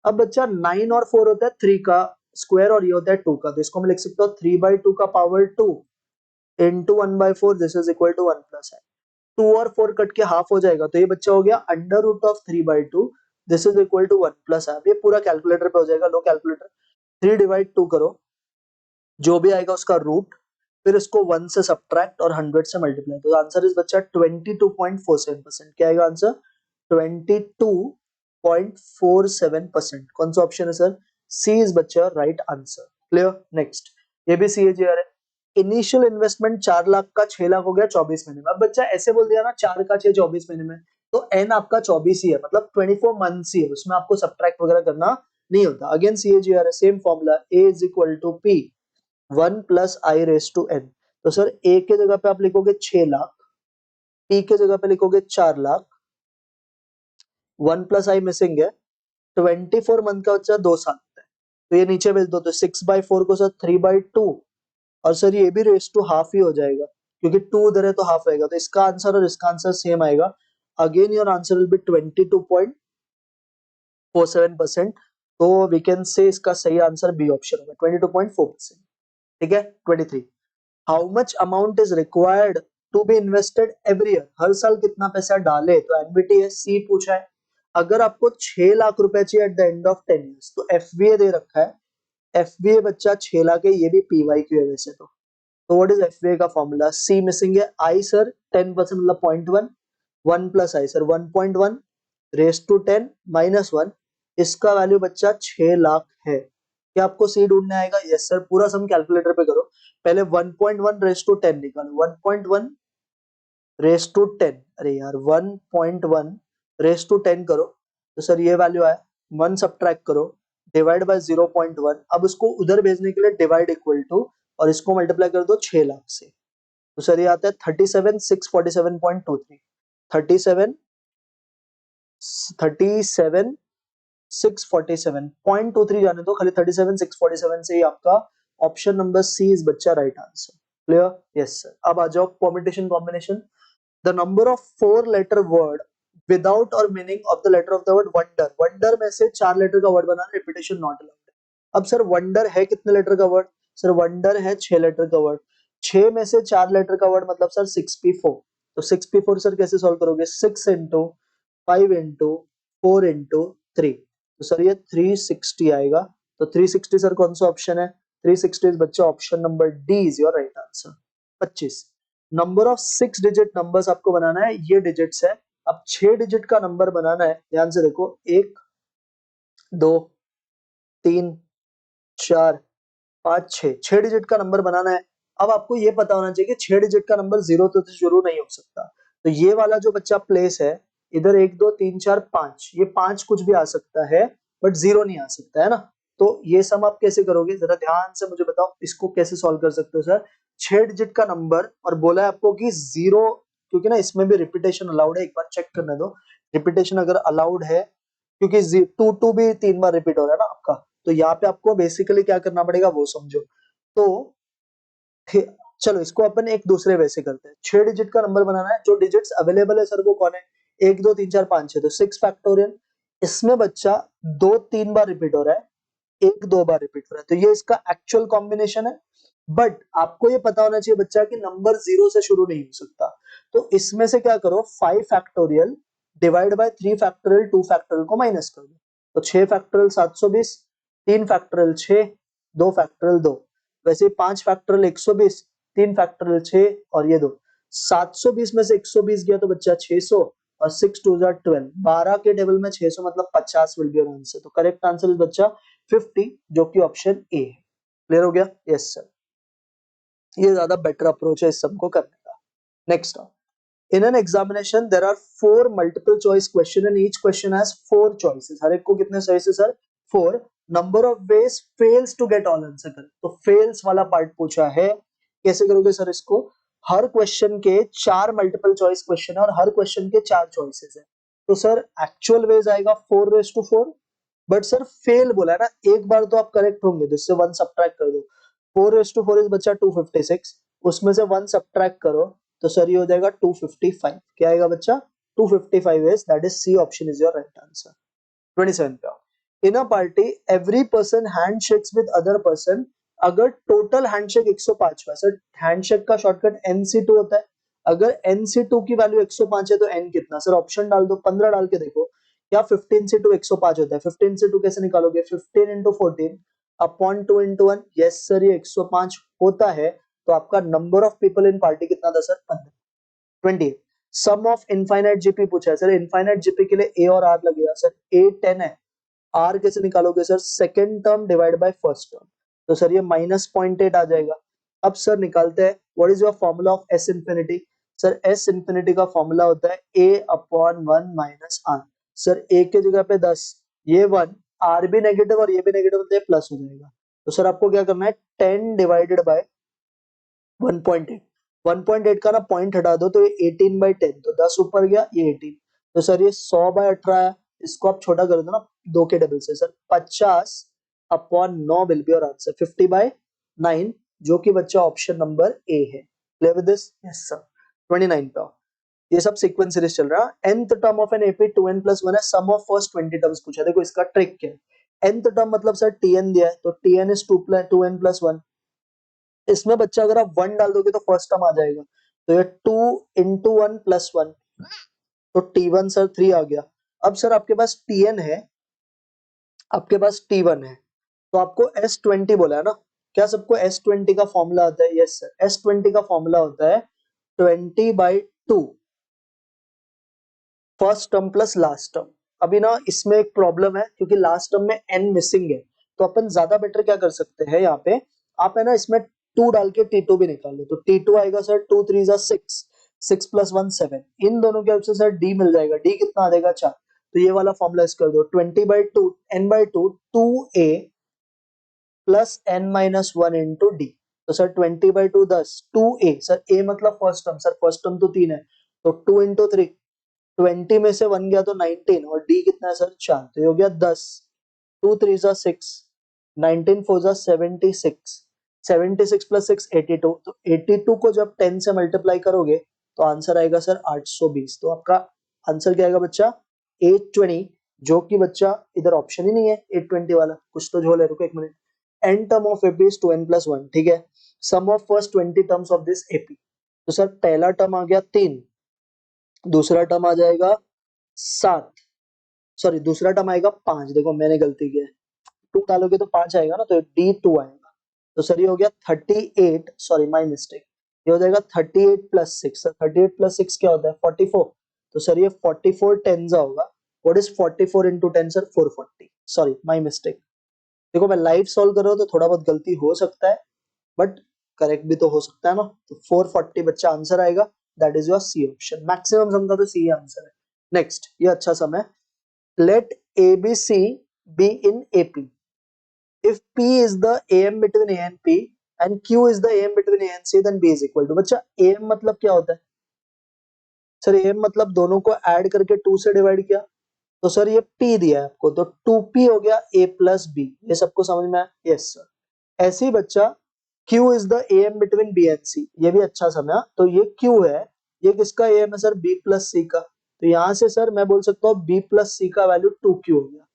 अब बच्चा 9 और 4 होता है 3 का स्क्वायर और ये होता है 2 का, तो इसको मैं लिख सकता हूँ 3/2 का power 2 into 1/4, this is equal to 1 + i। 2 और 4 कट के हाफ हो जाएगा, तो ये बच्चा हो गया √3/2, this is equal to 1 + i। ये पूरा कैलकुलेटर पे हो जाएगा, लो कैलकुलेटर, 3/2 करो, जो भी आएगा उसका रूट, फिर इसको 1 से सब्ट्रैक्ट और 100 से मल्टीप्लाई, तो आंसर इज बच्चा 22.47%। क्या आएगा आंसर? 22.47%। कौन सा ऑप्शन है सर? सी इज बच्चा राइट आंसर। क्लियर? नेक्स्ट, ये भी सीएजीआर है। इनिशियल इन्वेस्टमेंट 4 लाख का 6 लाख हो गया 24 महीने में। अब बच्चा ऐसे बोल दिया ना 4 का 6 24 महीने में, तो एन आपका 24 ही है, मतलब 24 मंथ्स ही है, उसमें आपको सब्ट्रैक्ट वगैरह करना नहीं होता। अगेन सीएजीआर है, same formula, A is equal to P 1 + i⁻n। तो सर ए के जगह पे आप लिखोगे 6 लाख, पी के जगह पे लिखोगे 4 लाख, 1 + i मिसिंग है, 24 मंथ का बच्चा 2 साल होता है, तो ये नीचे भेज दो, तो 6/4 को सर 3/2, और सर ये भी रेस टू हाफ ही हो जाएगा, क्योंकि 2 उधर है तो हाफ आएगा, तो इसका आंसर और इसका आंसर सेम आएगा। Again your answer will B 22.47%, तो वी कैन से इसका सही आंसर बी ऑप्शन होगा 22.4%। ठीक है। 23, how much amount is required to be invested every year, हर साल कितना पैसा डाले, तो एनबीटी है, सी पूछा है। अगर आपको 6 लाख रुपए चाहिए eight the end of 10 years, तो एफबीए दे रखा है, एफबीए बच्चा 6 लाख है, ये भी पीवाई की है वैसे तो व्हाट इज एफबीए का फॉर्मूला? सी मिसिंग है, आई सर 10% मतलब 0.1, 1 + i सर 1.1 रेस टू 10 -1, इसका वैल्यू बच्चा 6 लाख है। क्या आपको सी ढूंढने आएगा? यस सर, पूरा सम कैलकुलेटर पे करो, पहले 1.1 रेस टू 10 निकालो, 1.1 रेस टू 10, अरे यार 1.1 रेस टू 10 करो, तो सर ये वैल्यू आया, 1 सब्ट्रैक्ट करो, डिवाइड बाय 0.1, अब उसको उधर भेजने के लिए डिवाइड इक्वल टू और इसको मल्टीप्लाई कर दो 6 लाख से, तो सर ये आता है 37,647.23, 37 37,647.23 जाने दो, खाली 37,647 से ही आपका ऑप्शन नंबर सी इज बच्चा right answer. Clear? Yes sir. अब आ जाओ permutation combination. The number of 4 letter word without or meaning of the letter of the word wonder. Wonder में से 4 लेटर का वर्ड बनाना, रिपीटेशन नॉट अलाउड। अब sir wonder है कितने लेटर का वर्ड? सर वंडर है 6 लेटर का वर्ड। 6 में से 4 लेटर का वर्ड मतलब सर 6p4। तो 6p4 सर कैसे सॉल्व करोगे? 6 into 5 into 4 into 3। तो सर ये 360 आएगा। तो 360 सर कौन सा ऑप्शन है? 360 इज बच्चा option number D is your right answer. 25। Number of 6 digit numbers आपको बनाना है, ये डिजिट्स है। अब 6 डिजिट का नंबर बनाना है, ध्यान से देखो। 1 2 3 4 5 6, 6 डिजिट का नंबर बनाना है। अब आपको ये पता होना चाहिए कि 6 डिजिट का नंबर जीरो तो शुरू नहीं हो सकता। तो ये वाला जो बच्चा प्लेस है, इधर 1 2 3 4 5, ये 5 कुछ भी आ सकता है, बट जीरो नहीं आ सकता है ना। तो ये सम आप कैसे करोगे, जरा ध्यान से मुझे बताओ, इसको कैसे सॉल्व कर सकते हो सर? 6 डिजिट का नंबर और बोला है आपको कि जीरो, क्योंकि ना इसमें भी रिपीटेशन अलाउड है, एक बार चेक करने दो। रिपीटेशन अगर अलाउड है, क्योंकि टू टू भी 3 बार रिपीट हो रहा है ना आपका, तो यहाँ पे आपको बेसिकली क्या करना पड़ेगा वो समझो। तो चलो इसको अपन एक दूसरे वे से करते हैं। 6 डिजिट का नंबर बनाना है, जो डिजिट्स अवेलेबल है सर वो कौन है? 1 2 3 4 5 6, तो 6 फैक्टोरियल। इसमें बच्चा 2 3 बार रिपीट हो रहा है, 1 2 बार रिपीट हो रहा है, तो ये इसका एक्चुअल कॉम्बिनेशन है। बट आपको ये पता होना चाहिए बच्चा कि नंबर जीरो से शुरू नहीं हो सकता। तो इसमें से क्या करो, 5 factorial divide by 3 factorial 2 factorial को माइनस कर दो। तो 6 फैक्टोरियल 720, 3 फैक्टोरियल 6, 2 फैक्टोरियल 2। वैसे 5 फैक्टोरियल 120, 3 फैक्टोरियल 6 और ये 2। 720 में से 120 गया तो बच्चा 600, और 6 2 12, 12 के टेबल में 600 मतलब 50 विल बी योर आंसर। तो करेक्ट आंसर इज बच्चा 50, जो कि ऑप्शन ए है। क्लियर हो गया? Yes sir. ये ज्यादा बेटर अप्रोच है इस सब को करने का। Next, in an examination there are 4 multiple choice question and each question has 4 choices। हर एक को कितने choices sir? 4। number of ways fails to get all answer करें, तो fails वाला पार्ट पूछा है। कैसे करोगे सर इसको? हर क्वेश्चन के 4 मल्टीपल चॉइस क्वेश्चन है और हर क्वेश्चन के 4 चॉइसेस है। तो सर एक्चुअल वेज आएगा 4 raise to 4। But sir fail बोला है ना, एक बार तो आप करेक्ट होंगे, तो इससे 1 सब्ट्रैक्ट कर दो। 4 रेस टू 4 इज बच्चा 256, उसमें से 1 सब्ट्रैक्ट करो, तो सर ये हो जाएगा 255। क्या आएगा बच्चा? 255 is, that is C option is your right answer. 27 पे आओ। In a party every person handshakes with other person. अगर टोटल हैंडशेक 105 है सर, हैंडशेक का शॉर्टकट NC2 होता है। अगर NC2 की वैल्यू 105 है तो N कितना? सर ऑप्शन डाल दो, 15 डाल के देखो। क्या 15 से 2 105 होता है? 15 से 2 कैसे निकालोगे? 15 into 14 upon 2 into 1। Yes sir, ये 105 होता है। तो आपका number of people in party कितना था sir? 15। 20। Sum of infinite GP पूछा है सर। इनफाइनाइट जीपी के लिए ए और आर लगेगा सर। ए 10 है, आर कैसे निकालोगे sir? Second term divide by first term. तो सर ये -0.8 आ जाएगा। अब सर निकालते हैं what is your formula of S infinity. Sir S infinity का फॉर्मूला होता है ए अपॉन 1 माइनस आर। सर ए के जगह पे 10, ये 1, आर भी नेगेटिव और ये भी नेगेटिव होते हैं, प्लस हो जाएगा। तो सर आपको क्या करना है? 10 डिवाइडेड बाय 1.8। 1.8 का ना पॉइंट हटा दो तो ये 18/10, तो 10 ऊपर गया, ये 18। तो सर ये 100/18 है। इसको आप छोटा कर दो ना 2 के डबल से, sir 50 upon 9 will be your answer. 50/9, जो कि बच्चा ऑप्शन नंबर ए है। Clear with this? Yes sir. 29 पे आओ। ये सब सीक्वेंस सीरीज चल रहा है। nth term of an AP 2n+1 है, सम ऑफ फर्स्ट 20 टर्म्स पूछा है। देखो इसका ट्रिक क्या है। nth टर्म मतलब सर tn दिया है, तो tn इज 2n+1। इसमें बच्चा अगर आप 1 डाल दोगे तो फर्स्ट टर्म आ जाएगा, तो ये 2 इंटू 1+1, तो T1 सर 3 आ गया। अब सर आपके पास Tn है, आपके पास T1 है, तो आपको S20 बोला है ना। क्या सबको S20 का फॉर्मूला आता है? यस सर, S20 का फॉर्मूला होता है 20/2 first term plus last term. अभी ना इसमें एक प्रॉब्लम है, क्योंकि लास्ट टर्म में n मिसिंग है। तो अपन ज्यादा बेटर क्या कर सकते हैं, यहाँ पे आप है ना इसमें 2 डाल के T2 भी निकाल लो। तो T2 आएगा सर 2 3 6, 6 + 1 7। इन दोनों के हेल्प से सर D मिल जाएगा। D कितना आ जाएगा? 4। तो ये वाला फॉर्मूला कर दो, 20/2 n/2 2a plus n-1 into D. तो सर 20/2 10, 2a, सर a मतलब first term, sir first term तो 3 है, तो 2 इंटू 3, 20 में से 1 गया तो 19, और d कितना है सर? 4। तो ये हो गया 10, 2 3 6, 19 4 76, 76 प्लस 6 82, तो 82 को जब 10 से मल्टीप्लाई करोगे तो आंसर आएगा सर 820। तो आपका आंसर क्या आएगा बच्चा 820, जो कि बच्चा इधर ऑप्शन ही नहीं है 820 वाला, कुछ तो झोल है, रुको एक minute. n term of AP is 2n plus 1, ठीक है। Sum of first 20 terms of this AP, तो सर पहला टर्म आ गया 3, दूसरा टर्म आ जाएगा 7, सॉरी दूसरा टर्म आएगा 5, देखो मैंने गलती की है, 2 डालोगे तो 5 आएगा ना, तो D2 आएगा। तो सर ये हो गया 38, सॉरी माय मिस्टेक, ये हो जाएगा 38 प्लस 6, सर 38 प्लस 6 क्या होता है 44, तो सर ये 44 टेंजा होगा। What is 44 into 10 sir 440, sorry my mistake. देखो मैं लाइव सॉल्व कर रहा हूँ तो थोड़ा बहुत गलती हो सकता है, बट करेक्ट भी तो हो सकता है ना। तो 440 बच्चा आंसर आएगा, that is your C option. Maximum sum का तो सी आंसर है। नेक्स्ट, ये अच्छा सम है। Let ABC be in AP if P is the AM between A and P and Q is the AM between A and C, then B is equal to, बच्चा AM मतलब क्या होता है sir, AM मतलब दोनों को add करके 2 से डिवाइड किया, तो सर ये P दिया है आपको, तो 2P हो गया A प्लस B, ये सबको समझ में आया? Yes sir. ऐसे ही बच्चा Q is the AM between B and C, ये भी अच्छा समझा, तो ये Q है, ये किसका AM है सर B प्लस C का, तो यहाँ से सर मैं बोल सकता हूँ B प्लस C का वैल्यू 2Q हो गया।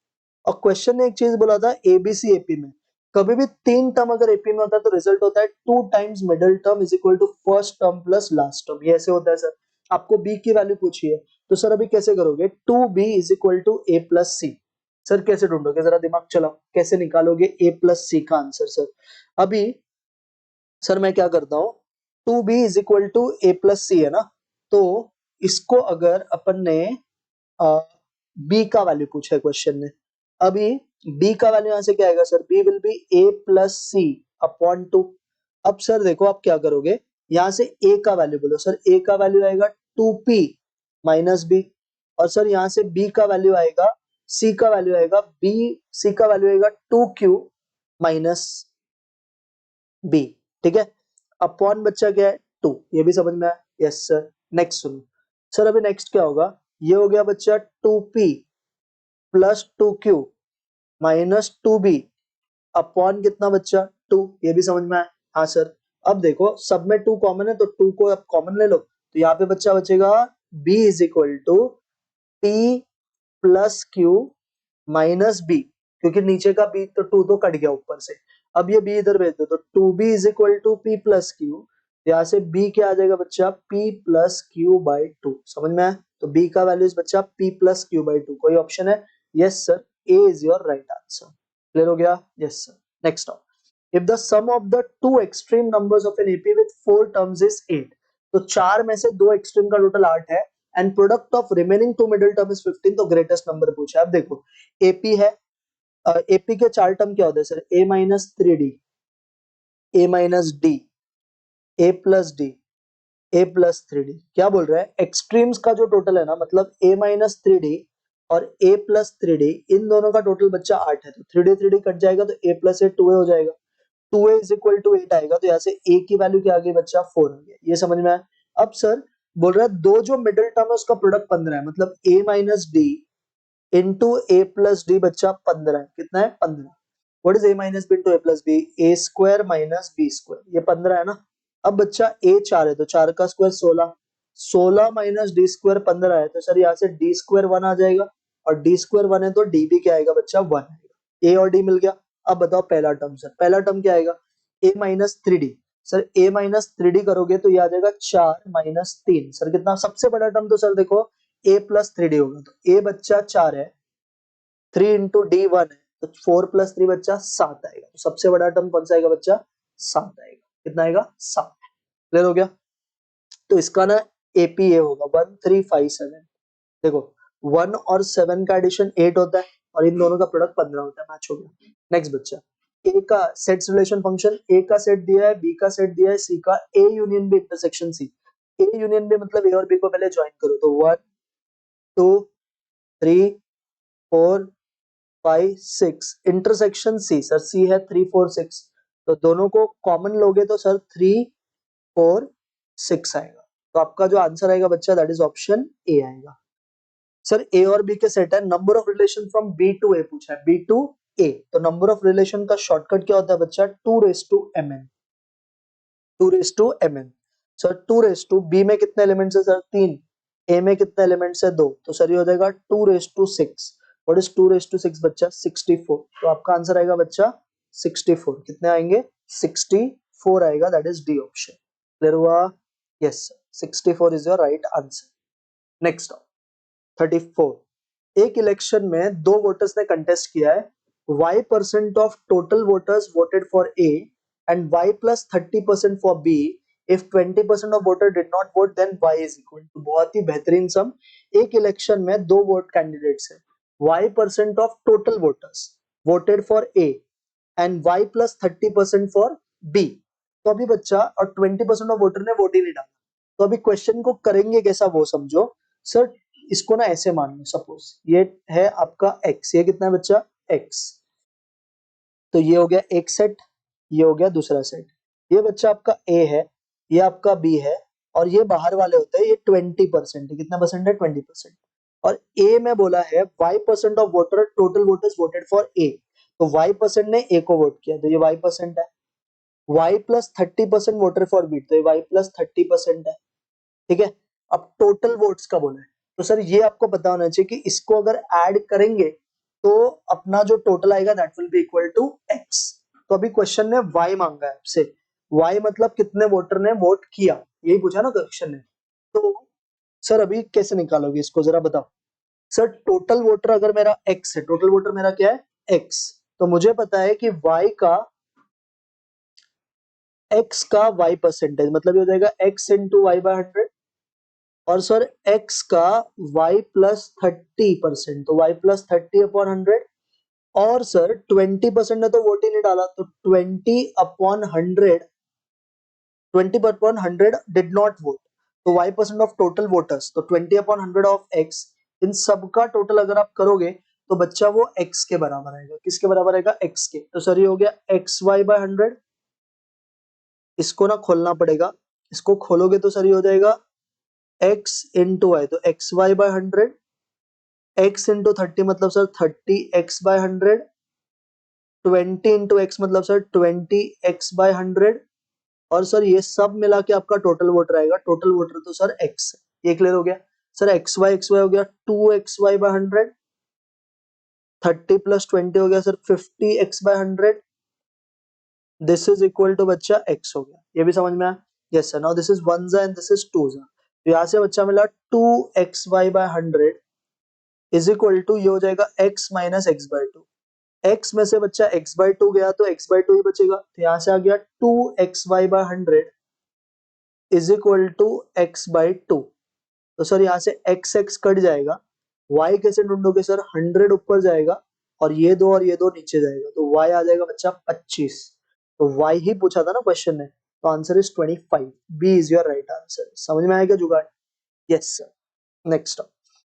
और क्वेश्चन ने एक चीज बोला था एबीसी एपी में, कभी भी 3 टर्म अगर एपी में होता है तो रिजल्ट होता है 2 times middle term is equal to first term plus last term, ये ऐसे होता है सर। आपको बी की वैल्यू पूछी है, तो सर अभी कैसे करोगे, 2b is equal to A plus c, sir कैसे ढूंढोगे, जरा दिमाग चलाओ, कैसे निकालोगे ए प्लस सी का आंसर सर। अभी सर मैं क्या करता हूँ, 2b is equal to A plus C है ना, तो इसको अगर अपन ने बी का वैल्यू पूछा है क्वेश्चन ने, अभी बी का वैल्यू यहाँ से क्या आएगा sir, b will be a plus c upon 2। अब सर देखो आप क्या करोगे, यहाँ से ए का वैल्यू बोलो, सर ए का वैल्यू आएगा 2p माइनस बी, और सर यहाँ से बी का वैल्यू आएगा, सी का वैल्यू आएगा बी, सी का वैल्यू आएगा 2q माइनस बी, ठीक है। अपॉन बच्चा क्या है 2, ये भी समझ में आया? Yes sir. नेक्स्ट सुनो सर, अभी नेक्स्ट क्या होगा, ये हो गया बच्चा 2p plus 2q minus 2b upon कितना बच्चा 2, ये भी समझ में आया? हाँ सर। अब देखो सब में 2 कॉमन है, तो 2 को अब कॉमन ले लो, तो यहाँ पे बच्चा बचेगा b is equal to p plus q minus b, क्योंकि नीचे का b तो 2 तो कट गया ऊपर से, अब ये b इधर भेज दो, तो 2b is equal to p plus q, यहाँ से b क्या आ जाएगा बच्चा p प्लस q बाई 2, समझ में आया? तो b का वैल्यू बच्चा p प्लस q बाई 2, कोई ऑप्शन है? Yes sir, a is your right answer. Clear हो गया? Yes sir. Next now, if the sum of the two extreme numbers of an AP with 4 terms is 8, तो 4 में से 2 extreme का total 8 है, and product of remaining 2 middle term is 15, तो greatest number पूछा है। अब देखो AP है, AP के 4 टर्म क्या होते हैं sir, a minus 3d, a minus d, a plus d, a plus 3d, क्या बोल रहा है, एक्सट्रीम्स का जो टोटल है ना, मतलब a माइनस 3d और a प्लस 3d, इन दोनों का टोटल बच्चा 8 है, तो 3d कट जाएगा, तो a प्लस 8 2a हो जाएगा, 2a इज इक्वल टू 8 आएगा, तो यहाँ से a की वैल्यू क्या आ गई बच्चा 4 आ गया, ये समझ में आया? अब सर बोल रहा है दो जो मिडिल टर्म है उसका प्रोडक्ट 15 है, मतलब a minus d into a plus d बच्चा 15 है, कितना है 15। What is a minus b into a plus b, a square minus b square, ये 15 है ना। अब बच्चा a 4 है, तो 4 का स्क्वायर 16, 16 माइनस डी स्क्वायर 15 है, तो सर यहाँ से डी स्क्वायर 1 आ जाएगा, और डी स्क्वायर 1 है तो डी भी क्या आएगा बच्चा 1 आएगा, ए और डी मिल गया। अब बताओ पहला टर्म सर, पहला टर्म क्या आएगा, a minus 3d, sir a minus 3d करोगे तो ये आ जाएगा 4 माइनस 3, सर कितना, सबसे बड़ा टर्म तो सर देखो a प्लस 3d होगा, तो a बच्चा 4 है, 3 इंटू डी 1 है, तो 4 प्लस 3 बच्चा 7 आएगा, तो सबसे बड़ा टर्म कौन सा आएगा बच्चा 7 आएगा, कितना आएगा 7। क्लियर हो गया? तो इसका ना एपीए होगा 1357, देखो 1 और 7 का एडिशन 8 होता है, और इन दोनों का प्रोडक्ट 15 होता है, मैच हो गया। नेक्स्ट बच्चा, ए का सेट्स रिलेशन फंक्शन, ए का सेट दिया है, बी का सेट दिया है, सी का, A union B intersection C, A union B मतलब ए और बी को पहले ज्वाइन करो, तो 1 2 3 4 5 6 इंटरसेक्शन सी, सर सी है 3 4 6, तो दोनों को कॉमन लोगे तो सर 3 4 6 आएगा, तो आपका जो आंसर आएगा बच्चा दैट इज ऑप्शन ए आएगा। सर ए और बी के सेट है, number of relation from B to A पूछा है, बी टू ए, तो नंबर ऑफ रिलेशन का शॉर्टकट क्या होता है बच्चा 2 raise to mn, 2 raise to mn। Sir 2 raise to b में कितने एलिमेंट्स है सर 3, a में कितने एलिमेंट्स है 2, तो सर ये हो जाएगा 2 raise to 6। What is 2 raise to 6 बच्चा 64। तो आपका आंसर आएगा बच्चा 64। कितने आएंगे 64 आएगा, that is D option. Clear हुआ? Yes sir 64 is your right answer. Next 34। एक इलेक्शन में दो वोटर्स ने कंटेस्ट किया है। y% of total voters voted for A and y plus 30% for B। If 20% of voter did not vote then y is equal to. बहुत ही बेहतरीन sum. एक इलेक्शन में दो वोट कैंडिडेट्स है, y% of total voters voted for A and y plus 30% for B। तो अभी बच्चा और 20% ऑफ वोटर ने वोट ही नहीं डाला, तो अभी क्वेश्चन को करेंगे कैसा वो समझो। सर इसको ना ऐसे मान लो, सपोज ये है आपका x, ये कितना है बच्चा x, तो ये हो गया एक सेट, ये हो गया दूसरा सेट। ये बच्चा आपका a है, ये आपका b है, और ये बाहर वाले होते हैं, ये 20% है। कितना परसेंट है 20%। और a में बोला है y% of voter total voters voted for a, तो y% ने a को वोट किया, तो ये y% है। y plus 30% voter for b, तो ये y प्लस 30% है। ठीक है, अब टोटल वोट्स का बोला है, तो सर ये आपको पता होना चाहिए कि इसको अगर ऐड करेंगे तो अपना जो टोटल आएगा that will be equal to x। तो अभी क्वेश्चन ने y मांगा है आपसे, y मतलब कितने वोटर ने वोट किया, यही पूछा ना क्वेश्चन ने। तो सर अभी कैसे निकालोगे इसको जरा बताओ। सर टोटल वोटर अगर मेरा x है, टोटल वोटर मेरा क्या है x, तो मुझे पता है कि x का y परसेंटेज मतलब ये हो जाएगा x इंटू वाई बाय 100, और सर x का y प्लस 30%, तो y प्लस 30/100। और सर 20% ने तो वोट ही नहीं डाला, तो 20/100, 20/100 डिड नॉट वोट, तो y% ऑफ टोटल वोटर्स, तो 20/100 ऑफ x, इन सब का टोटल अगर आप करोगे तो बच्चा वो x के बराबर आएगा। किसके बराबर आएगा x के, तो सर ये हो गया xy/100। इसको ना खोलना पड़ेगा, इसको खोलोगे तो सर ये हो जाएगा x इंटू वाई, तो xy/100, x इंटू 30 मतलब सर 30x/100, 20 इंटू एक्स मतलब सर 20x/100, और सर ये सब मिला के आपका टोटल वोटर आएगा। टोटल वोटर तो सर x है। ये क्लियर हो गया। सर xy हो गया 2xy/100, 30 प्लस 20 हो गया sir 50x/100, this is equal to बच्चा x हो गया। ये भी समझ में आया? Yes sir. Now this is 1 and this is 2। तो यहाँ से बच्चा मिला 2xy/100 इज इक्वल टू, ये हो जाएगा x माइनस x/2। x में से बच्चा x/2 गया तो x/2 ही बचेगा, तो यहां से आ गया 2xy/100 is equal to x/2। तो सर यहाँ से x कट जाएगा, y कैसे ढूंढोगे सर 100 ऊपर जाएगा और ये दो नीचे जाएगा, तो y आ जाएगा बच्चा 25। तो y ही पूछा था ना क्वेश्चन ने, तो answer is 25। B is your right answer. समझ में आएगा जुगाड़? Yes sir. Next,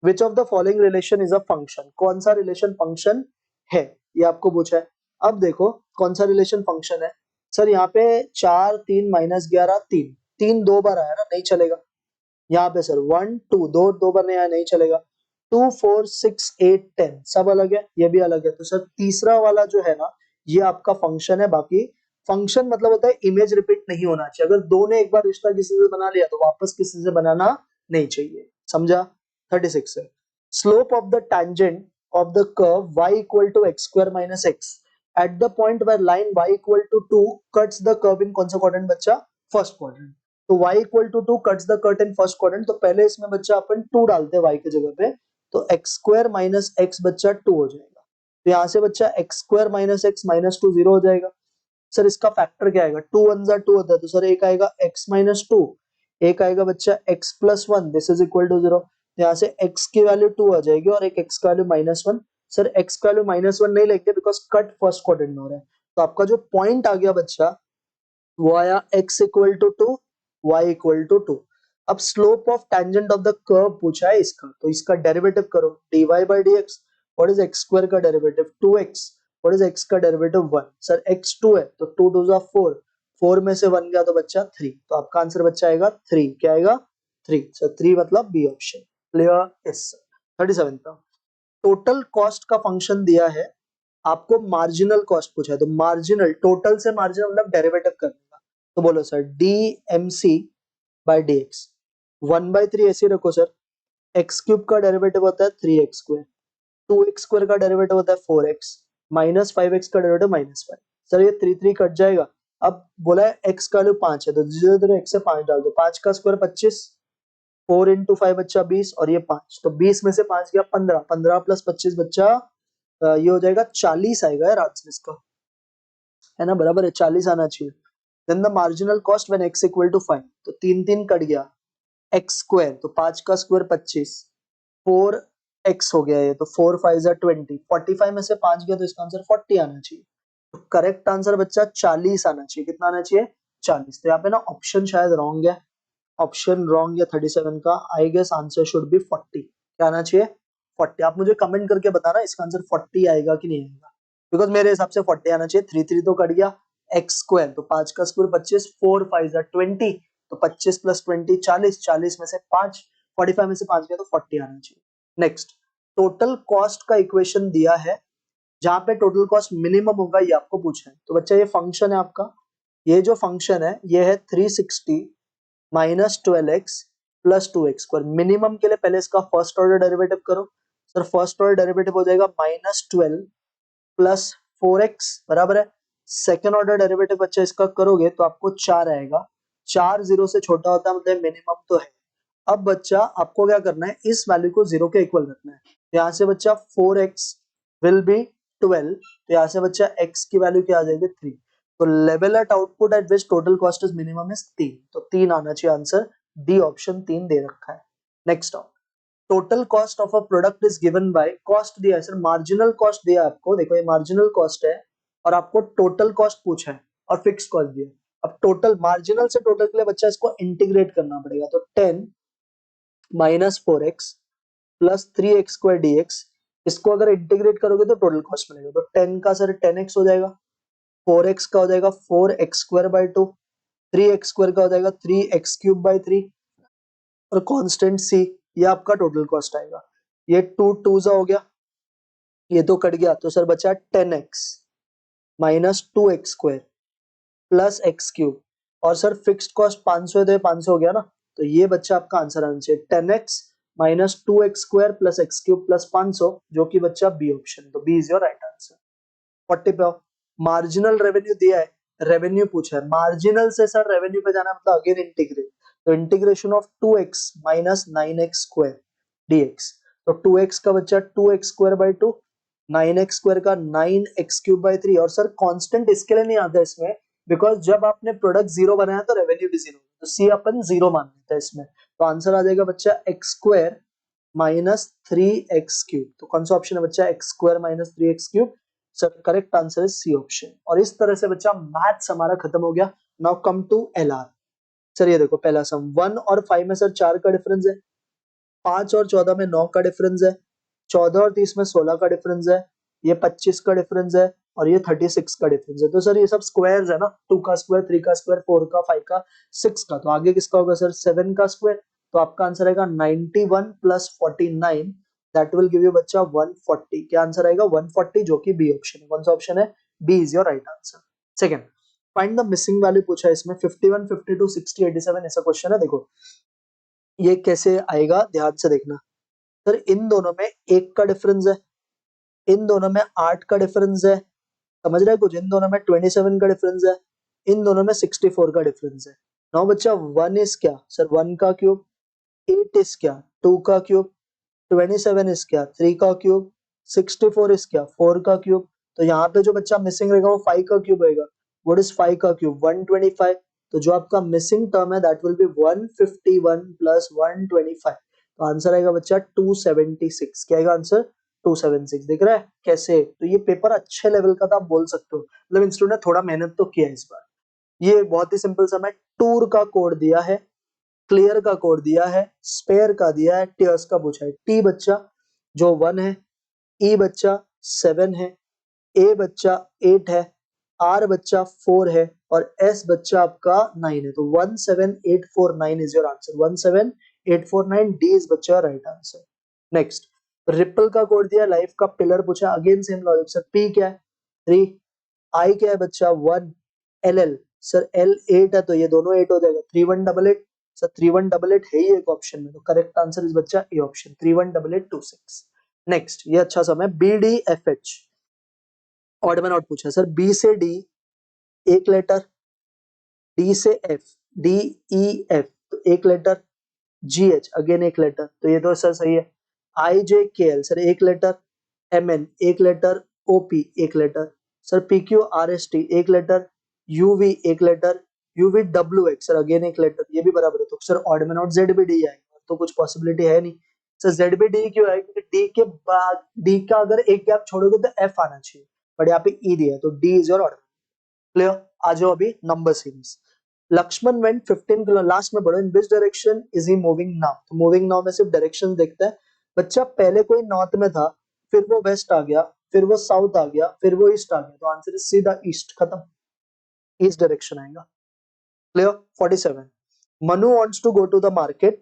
which of the following relation is a function. कौन सा रिलेशन फंक्शन है, ये आपको पूछा है। अब देखो कौन सा रिलेशन फंक्शन है। सर यहाँ पे 4 3 माइनस 11 3, 3 दो बार आया ना, नहीं चलेगा। यहाँ पे सर 1 2 दो दो बार नहीं आया, नहीं चलेगा। 2 4 6 8 10 सब अलग है, ये भी अलग है, तो सर तीसरा वाला जो है ना ये आपका फंक्शन है। बाकी फंक्शन मतलब होता है इमेज रिपीट नहीं होना चाहिए। अगर दो ने एक बार रिश्ता किसी से बना लिया तो वापस किसी से बनाना नहीं चाहिए, समझा? 36 है, slope of the tangent of the curve y equal to x square minus x at the point where line y equal to 2 cuts the curve in कौन सा quadrant बच्चा? First quadrant. तो y equal to 2 cuts the cut in first quadrant, तो पहले इसमें बच्चा अपन 2 डालते हैं y की जगह पे, तो x square minus x बच्चा 2 हो जाएगा। तो यहाँ से बच्चा x square minus x minus 2 0 हो जाएगा। सर इसका फैक्टर क्या आएगा? 2 1 जा 2 होता है, तो सर एक आएगा x माइनस 2, एक आएगा बच्चा x plus 1, this is equal to 0। यहाँ से x की वैल्यू 2 आ जाएगी और एक x का वैल्यू माइनस 1। सर x का वैल्यू माइनस 1 नहीं लेंगे बिकॉज कट फर्स्ट क्वाड्रेंट में हो रहा है, तो आपका जो पॉइंट आ गया बच्चा वो आया x equal to 2, y equal to 2। अब slope of tangent of the curve पूछा है इसका, तो इसका डेरिवेटिव करो, dy by dx। What is x square का derivative? 2x। What is x का डेरिवेटिव? 1। सर x 2 है तो 2 2 4, 4 में से 1 गया तो बच्चा 3, तो आपका आंसर बच्चा आएगा 3। क्या आएगा? 3। सर 3 मतलब B option. Clear? Yes sir. 37 का टोटल कॉस्ट का फंक्शन दिया है, आपको मार्जिनल कॉस्ट पूछा है, तो मार्जिनल टोटल से मार्जिनल मतलब डेरिवेटिव करने का। तो बोलो sir d m c by d x, 1/3 ऐसे रखो सर, एक्स क्यूब का डेरिवेटिव होता है 3x², 2x² का डेरिवेटिव होता है 4x, -5x का डेरिवेटिव -5। सर ये 3 कट जाएगा। अब बोला है x का वैल्यू 5 है तो जीरो जीरो x से 5 डाल दो, 5 का स्क्वायर 25, 4 इंटू 5 बच्चा 20 और ये 5, तो 20 में से 5 गया 15, 15 प्लस 25 बच्चा ये हो जाएगा 40 आएगा यार आंसर इसका, है ना, बराबर है 40 आना चाहिए। Then the marginal cost when x equal to 5, तो 3 कट गया, x² तो 5 का स्क्वायर 25, 4x हो गया ये, तो 4 5 जा 20, 45 में से 5 गया तो इसका आंसर 40 आना चाहिए। तो करेक्ट आंसर बच्चा 40 आना चाहिए। कितना आना चाहिए? 40। तो यहाँ पे ना ऑप्शन शायद रॉन्ग है, ऑप्शन रॉन्ग है 37 का। I guess answer should be 40। क्या आना चाहिए? 40। आप मुझे कमेंट करके बताना इसका आंसर 40 आएगा कि नहीं आएगा, बिकॉज मेरे हिसाब से 40 आना चाहिए। 3 तो कट गया, x² तो 5 का स्क्वायर 25, 4 5 जा 20, तो 25 प्लस 20 40, 40 में से 5, 45 में से 5 गया तो 40 आना चाहिए। नेक्स्ट, टोटल कॉस्ट का इक्वेशन दिया है, जहां पे टोटल कॉस्ट मिनिमम होगा ये आपको पूछा है। तो बच्चा ये फंक्शन है आपका, ये जो फंक्शन है ये है 360 -12x प्लस 2x²। मिनिमम के लिए पहले इसका फर्स्ट ऑर्डर डेरिवेटिव करो। सर फर्स्ट ऑर्डर डेरिवेटिव हो जाएगा -12 प्लस 4x बराबर है। सेकेंड ऑर्डर डेरिवेटिव बच्चा इसका करोगे तो आपको 4 आएगा। 4 0 से छोटा होता है मतलब मिनिमम तो है। अब बच्चा आपको क्या करना है, इस वैल्यू को 0 के इक्वल रखना है। तो यहाँ से बच्चा 4x विल बी 12, तो यहाँ से बच्चा x की वैल्यू क्या आ जाएगी 3। तो level at output at which total cost is minimum is 3, तो 3 आना चाहिए आंसर। डी ऑप्शन 3 दे रखा है। Next of total cost of a product is given by, cost दिया है सर, मार्जिनल कॉस्ट दिया है आपको, देखो ये मार्जिनल कॉस्ट है और आपको टोटल कॉस्ट पूछा है और फिक्स कॉस्ट दिया है। अब टोटल मार्जिनल से टोटल के लिए बच्चा इसको इंटीग्रेट करना पड़ेगा, तो 10 -4x प्लस 3x² dx, इसको अगर इंटीग्रेट करोगे तो टोटल कॉस्ट मिलेगा। तो 10 का सर 10x हो जाएगा, 4x का हो जाएगा 4x²/2, 3x² का हो जाएगा 3x³ 3 और कांस्टेंट c, ये आपका टोटल कॉस्ट आएगा। ये 2 2 सा हो गया, ये तो कट गया, तो सर बचा 10x -2x² प्लस x³ और सर फिक्स्ड कॉस्ट 500 है तो ये 500 हो गया ना, तो ये बच्चा आपका आंसर आना चाहिए 10x -2x² plus x³ plus 500, जो कि बच्चा बी ऑप्शन, तो B is your right answer. 40 पे मार्जिनल रेवेन्यू दिया है, रेवेन्यू पूछा है, मार्जिनल से सर रेवेन्यू पे जाना मतलब अगेन इंटीग्रेट, तो integration of 2x -9x² dx, तो 2x का बच्चा 2x²/2, 9x² का 9x³/3 और सर कांस्टेंट इसके लिए नहीं आता इसमें, बिकॉज जब आपने प्रोडक्ट जीरो बनाया तो रेवेन्यू भी जीरो, तो सी अपन जीरो मान लेते हैं इसमें, तो आंसर आ जाएगा बच्चा x² -3x³। तो कौन सा ऑप्शन है बच्चा? x² -3x³। Sir correct answer is C option. और इस तरह से बच्चा मैथ्स हमारा खत्म हो गया। Now come to LR. Sir ये देखो पहला सम 1 और 5 में सर 4 का डिफरेंस है, 5 और 14 में 9 का डिफरेंस है, 14 और 30 में 16 का डिफरेंस है, ये 25 का डिफरेंस है और ये 36 का डिफरेंस है। तो सर ये सब स्क्वायर्स है ना, 2 का स्क्वायर, 3 का स्क्वायर, 4 का, 5 का, 6 का, तो आगे किसका होगा सर? 7 का स्क्वायर। तो आपका आंसर आएगा 91 plus 49, that will give you बच्चा 140। क्या आंसर आएगा? 140, जो कि बी ऑप्शन है। कौन सा ऑप्शन है? B is your right answer. Second, find the missing value पूछा है इसमें, 51 52 60 87 ऐसा क्वेश्चन है। देखो ये कैसे आएगा ध्यान से देखना। सर इन दोनों में 1 का डिफरेंस है, इन दोनों में 8 का डिफरेंस है, समझ रहे हैं कुछ? इन दोनों में 27 का डिफरेंस है, इन दोनों में 64 का डिफरेंस है। नाउ बच्चा 1 इज क्या सर? 1 का क्यूब। 8 इज क्या? 2 का क्यूब। 27 इज क्या? 3 का क्यूब। 64 इज क्या? 4 का क्यूब। तो यहाँ पे जो बच्चा मिसिंग रहेगा वो 5 का क्यूब रहेगा। व्हाट इज 5 का क्यूब? 125। तो जो आपका मिसिंग टर्म है दैट विल बी 151 प्लस 125। तो आंसर आएगा बच्चा 276। क्या आएगा आंसर? 276। दिख रहा है कैसे? तो ये पेपर अच्छे लेवल का था, आप बोल सकते हो, मतलब इंस्टीट्यूट ने थोड़ा मेहनत तो किया है इस बार। ये बहुत ही सिंपल सा है, टूर का कोड दिया है, क्लियर का कोड दिया है, स्पेयर का दिया है, टीयर्स का पूछा है। टी बच्चा जो 1 है, ई बच्चा 7 है, ए बच्चा 8 है, आर बच्चा 4 है और एस बच्चा आपका 9 है। तो 17849 is your answer. 17849, D is बच्चा राइट आंसर। नेक्स्ट, रिपल का कोड दिया, लाइफ का पिलर पूछा, again same logic sir. P क्या है? 3, आई क्या है बच्चा? 1, एल एल सर L8 है तो ये दोनों 8 हो जाएगा 3188 सर 3188 है ही एक ऑप्शन में, तो करेक्ट आंसर इज बच्चा ए ऑप्शन 318826। नेक्स्ट ये अच्छा समय BDFH ऑड में नॉट पूछा सर, B से D एक लेटर, D से F, DEF तो एक लेटर, GH अगेन एक लेटर, तो ये तो सर सही है। IJKL सर एक लेटर, MN एक लेटर, OP एक लेटर, सर PQRST एक लेटर, UV एक लेटर, UVWX सर अगेन एक लेटर, ये भी बराबर है, तो सर ऑड में नॉट ZBD आएगा, तो कुछ पॉसिबिलिटी है नहीं। सर ZBD क्यों है, क्योंकि D के बाद D का अगर एक गैप छोड़ोगे तो F आना चाहिए, बट यहाँ पे E दिया है, तो D is your order. Clear, आ जाओ अभी number series. Laxman went 15 kilo, last में पढ़ो, in which direction is he moving now, तो मूविंग नाउ में सिर्फ डायरेक्शन देखता है बच्चा, पहले कोई नॉर्थ में था, फिर वो वेस्ट आ गया, फिर वो साउथ आ गया, फिर वो ईस्ट आ गया, तो आंसर इज सीधा ईस्ट, खत्म, ईस्ट डायरेक्शन आएगा। Clear. 47 Manu wants to go to the market,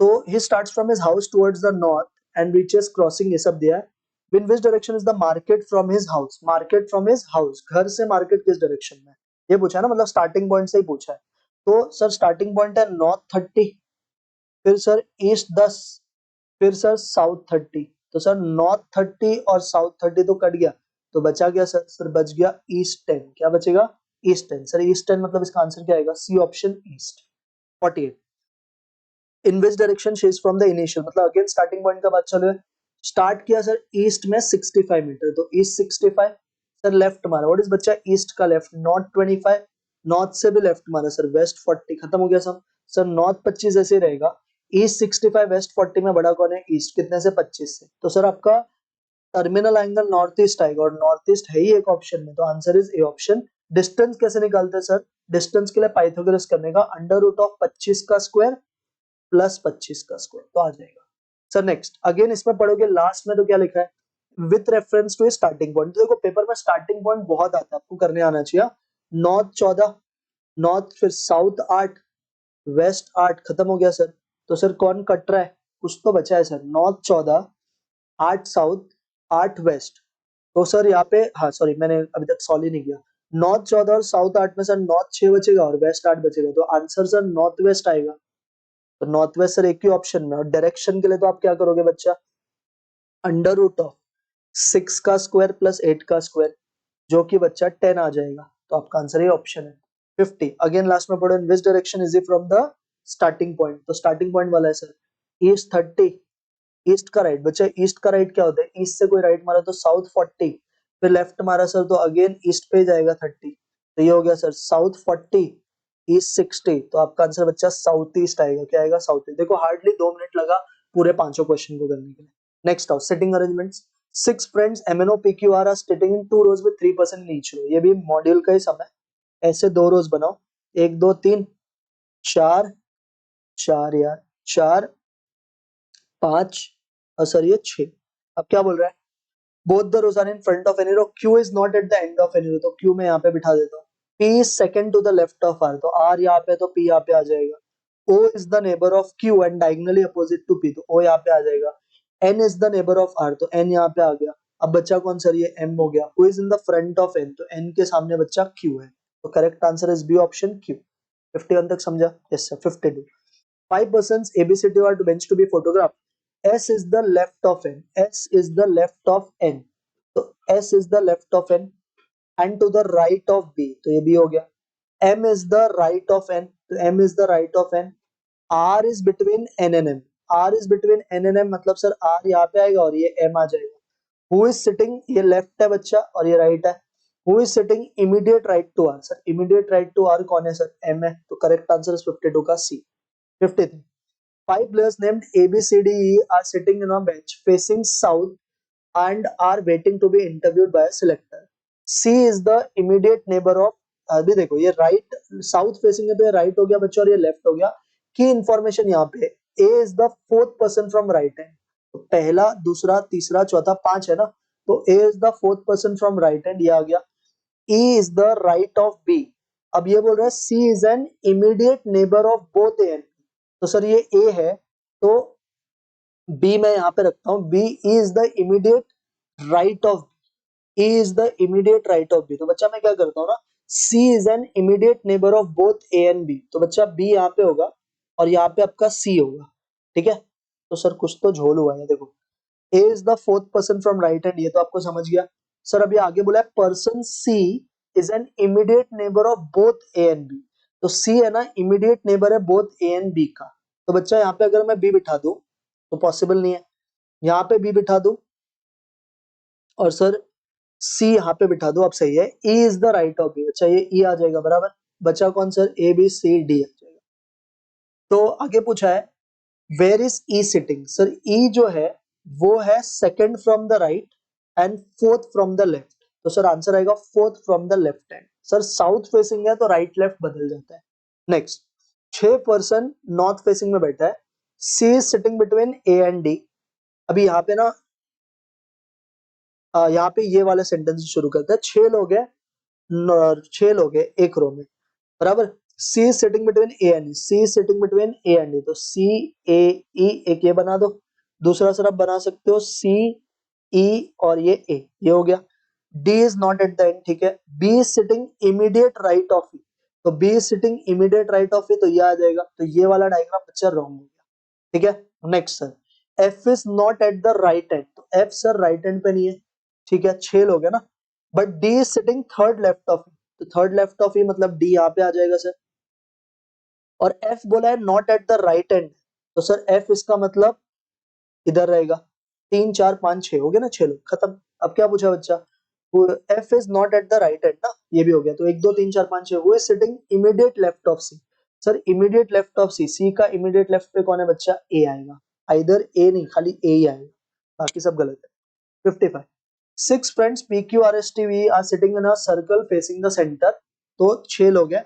so he starts from his house towards the north and reaches crossing, ये सब दिया है। In which direction is the market from his house, market from his house, घर से market किस direction में, ये पूछा है ना, मतलब स्टार्टिंग पॉइंट से ही पूछा है। तो सर स्टार्टिंग पॉइंट है नॉर्थ 30, फिर सर ईस्ट 10, फिर सर साउथ 30, तो सर नॉर्थ 30 और साउथ 30 तो कट गया, तो बचा गया सर, बच गया ईस्ट 10, क्या बचेगा, ईस्ट 10, सर ईस्ट 10 मतलब इसका आंसर क्या आएगा, C option east. 48 in which direction she is from the initial, मतलब अगेन स्टार्टिंग पॉइंट का बात चल रहा है, स्टार्ट किया सर ईस्ट में 65 मीटर, तो ईस्ट 65, सर लेफ्ट मारा, व्हाट इज बच्चा ईस्ट का लेफ्ट, नॉर्थ 25, नॉर्थ से भी लेफ्ट मारा सर, वेस्ट 40, खत्म हो गया सब, सर नॉर्थ 25 ऐसे ही रहेगा, ईस्ट 65 वेस्ट 40 में बड़ा कौन है, ईस्ट, कितने से 25 से, तो सर आपका टर्मिनल एंगल नॉर्थ ईस्ट आएगा, और नॉर्थ ईस्ट है ही एक ऑप्शन में, तो answer is A option. Distance कैसे निकालते हैं सर, डिस्टेंस के लिए पाइथागोरस करने का, अंडर रूट ऑफ 25 का स्क्वायर प्लस 25 का स्क्वायर, तो आ जाएगा। सर नेक्स्ट अगेन इसमें पढ़ोगे लास्ट में तो क्या लिखा है, with reference to starting point, तो देखो पेपर में स्टार्टिंग पॉइंट बहुत आता है, आपको करने आना चाहिए। नॉर्थ 14, नॉर्थ फिर साउथ 8, वेस्ट 8, खत्म हो गया सर, तो सर कौन कट रहा है, कुछ तो बचा है सर, नॉर्थ 14, 8 साउथ, 8 वेस्ट, तो सर यहाँ पे हाँ सॉरी मैंने अभी तक सॉल्व ही नहीं किया, नॉर्थ 14 और साउथ 8 में सर नॉर्थ 6 बचेगा और वेस्ट 8 बचेगा, तो आंसर सर नॉर्थ वेस्ट आएगा, तो नॉर्थ वेस्ट सर एक ही ऑप्शन में, और डायरेक्शन के लिए तो आप क्या करोगे बच्चा, अंडर रूट ऑफ 6 का स्क्वायर प्लस 8 का स्क्वायर, जो कि बच्चा 10 आ जाएगा, तो आपका आंसर ये ऑप्शन है। 50 अगेन लास्ट में पढ़ो, in which direction is it from the starting point, तो स्टार्टिंग पॉइंट वाला है सर ईस्ट 30, ईस्ट का राइट बच्चा, ईस्ट का राइट क्या होता है, ईस्ट से कोई राइट मारा तो साउथ 40, फिर लेफ्ट मारा सर तो अगेन ईस्ट पे जाएगा 30, तो ये हो गया सर साउथ 40, ईस्ट 60, तो आपका आंसर बच्चा साउथ ईस्ट आएगा, क्या आएगा साउथ ईस्ट। देखो हार्डली 2 मिनट लगा पूरे पांचों क्वेश्चन को करने के लिए। नेक्स्ट आओ sitting arrangements. 6 friends MNO PQR are sitting in 2 rows with 3% each row, ये भी मॉड्यूल का ही समय, ऐसे 2 rows बनाओ, 1 2 3 4, 4 यार 4 5 और सर ये 6। अब क्या बोल रहा है, both the rows are in front of any row, Q is not at the end of any row, तो क्यू में यहाँ पे बिठा देता हूँ, P is second to the left of R, तो आर यहाँ पे तो पी यहाँ पे आ जाएगा, O is the neighbour of Q and diagonally opposite to P, तो ओ यहाँ पे आ जाएगा, N is the neighbour of R, तो एन यहाँ पे आ गया, अब बच्चा कौन सर ये एम हो गया, who is in the front of N, तो एन के सामने बच्चा क्यू है, तो correct answer is B option Q. 51 तक समझा, yes sir. 52 5 persons ABCD are bench to be photographed. S is the left of N. S is the left of N. तो S is the left of N and to the right of B. तो ये B हो गया. M is the right of N. तो M is the right of N. R is between N and M. R is between N and M मतलब sir R यहाँ पे आएगा और ये M आ जाएगा. Who is sitting? ये left है बच्चा और ये right है. Who is sitting immediate right to R? Sir immediate right to R कौन है सर? M है. तो correct answer is 52 का C. 53 5 players named A, B, C, D, E are sitting in a bench facing south and are waiting to be interviewed by a selector. C is the immediate neighbor of, अभी देखो ये right south facing है तो ये right हो गया बच्चों और ये लेफ्ट हो गया। की इंफॉर्मेशन यहाँ पे A is the fourth person from right hand, तो पहला दूसरा तीसरा चौथा 5 है ना, तो A is the fourth person from right hand, ये आ गया। E is the right of B, अब ये बोल रहा है C is an immediate neighbor of both A and B, तो सर ये A है तो B मैं यहाँ पे रखता हूँ, B is the immediate right of, E is the immediate right of B, तो बच्चा मैं क्या करता हूँ ना C is an immediate neighbour of both A and B। तो बच्चा B यहाँ पे होगा और यहाँ पे आपका C होगा, ठीक है। तो सर कुछ तो झोल हुआ है, देखो A is the fourth person from right hand, ये तो आपको समझ गया। सर अभी आगे बोला है person C is an immediate neighbour of both A and B। तो C है ना इमीडिएट नेबर है बोथ A एंड B का। तो बच्चा यहाँ पे अगर मैं B बिठा दूं तो पॉसिबल नहीं है, यहाँ पे B बिठा दूं और सर सी यहाँ पे बिठा दो, अब सही है। E is the right of B, अच्छा ये ई आ जाएगा बराबर। बचा कौन sir, A B C D आ जाएगा। तो आगे पूछा है where is E sitting. Sir E जो है वो है second from the right and fourth from the left. तो सर आंसर आएगा fourth from the left hand. Sir south facing है तो राइट लेफ्ट बदल जाता है। नेक्स्ट, 6 पर्सन नॉर्थ फेसिंग में बैठा है, C is sitting between A and D. अभी यहाँ पे ना यहाँ पे ये वाला सेंटेंस शुरू करते हैं। 6 लोग हैं एक रो में, बराबर। C is sitting between A and C is sitting between A and D. तो सी ए ई एक ये बना दो, दूसरा सर आप बना सकते हो सी ई और ये हो गया। D is not at the end, ठीक है। B is sitting immediate right of E, तो B is sitting immediate right of E, तो ये आ जाएगा। तो ये वाला डायग्राम बच्चा रॉन्ग हो गया, ठीक है। Next sir F is not at the right end, तो एफ सर राइट एंड पे नहीं है, ठीक है। 6 लोग है ना, but D is sitting third left of E, तो थर्ड लेफ्ट ऑफ ई मतलब डी यहाँ पे आ जाएगा सर। और एफ बोला है not at the right end, तो सर एफ इसका मतलब इधर रहेगा। 3 4 5 6 हो गया ना, 6 लोग खत्म। अब क्या पूछा बच्चा, F is not at the right and ना, ये भी हो गया। तो 1 2 3 4 5 6 वो is sitting immediate left of C. Sir immediate left of C, C का इमीडिएट लेफ्ट पे कौन है बच्चा, ए आएगा। इधर ए नहीं, खाली ए ही आएगा, बाकी सब गलत है। 55, 6 friends P Q R S T V are sitting in a circle facing the centre. तो 6 लोग हैं,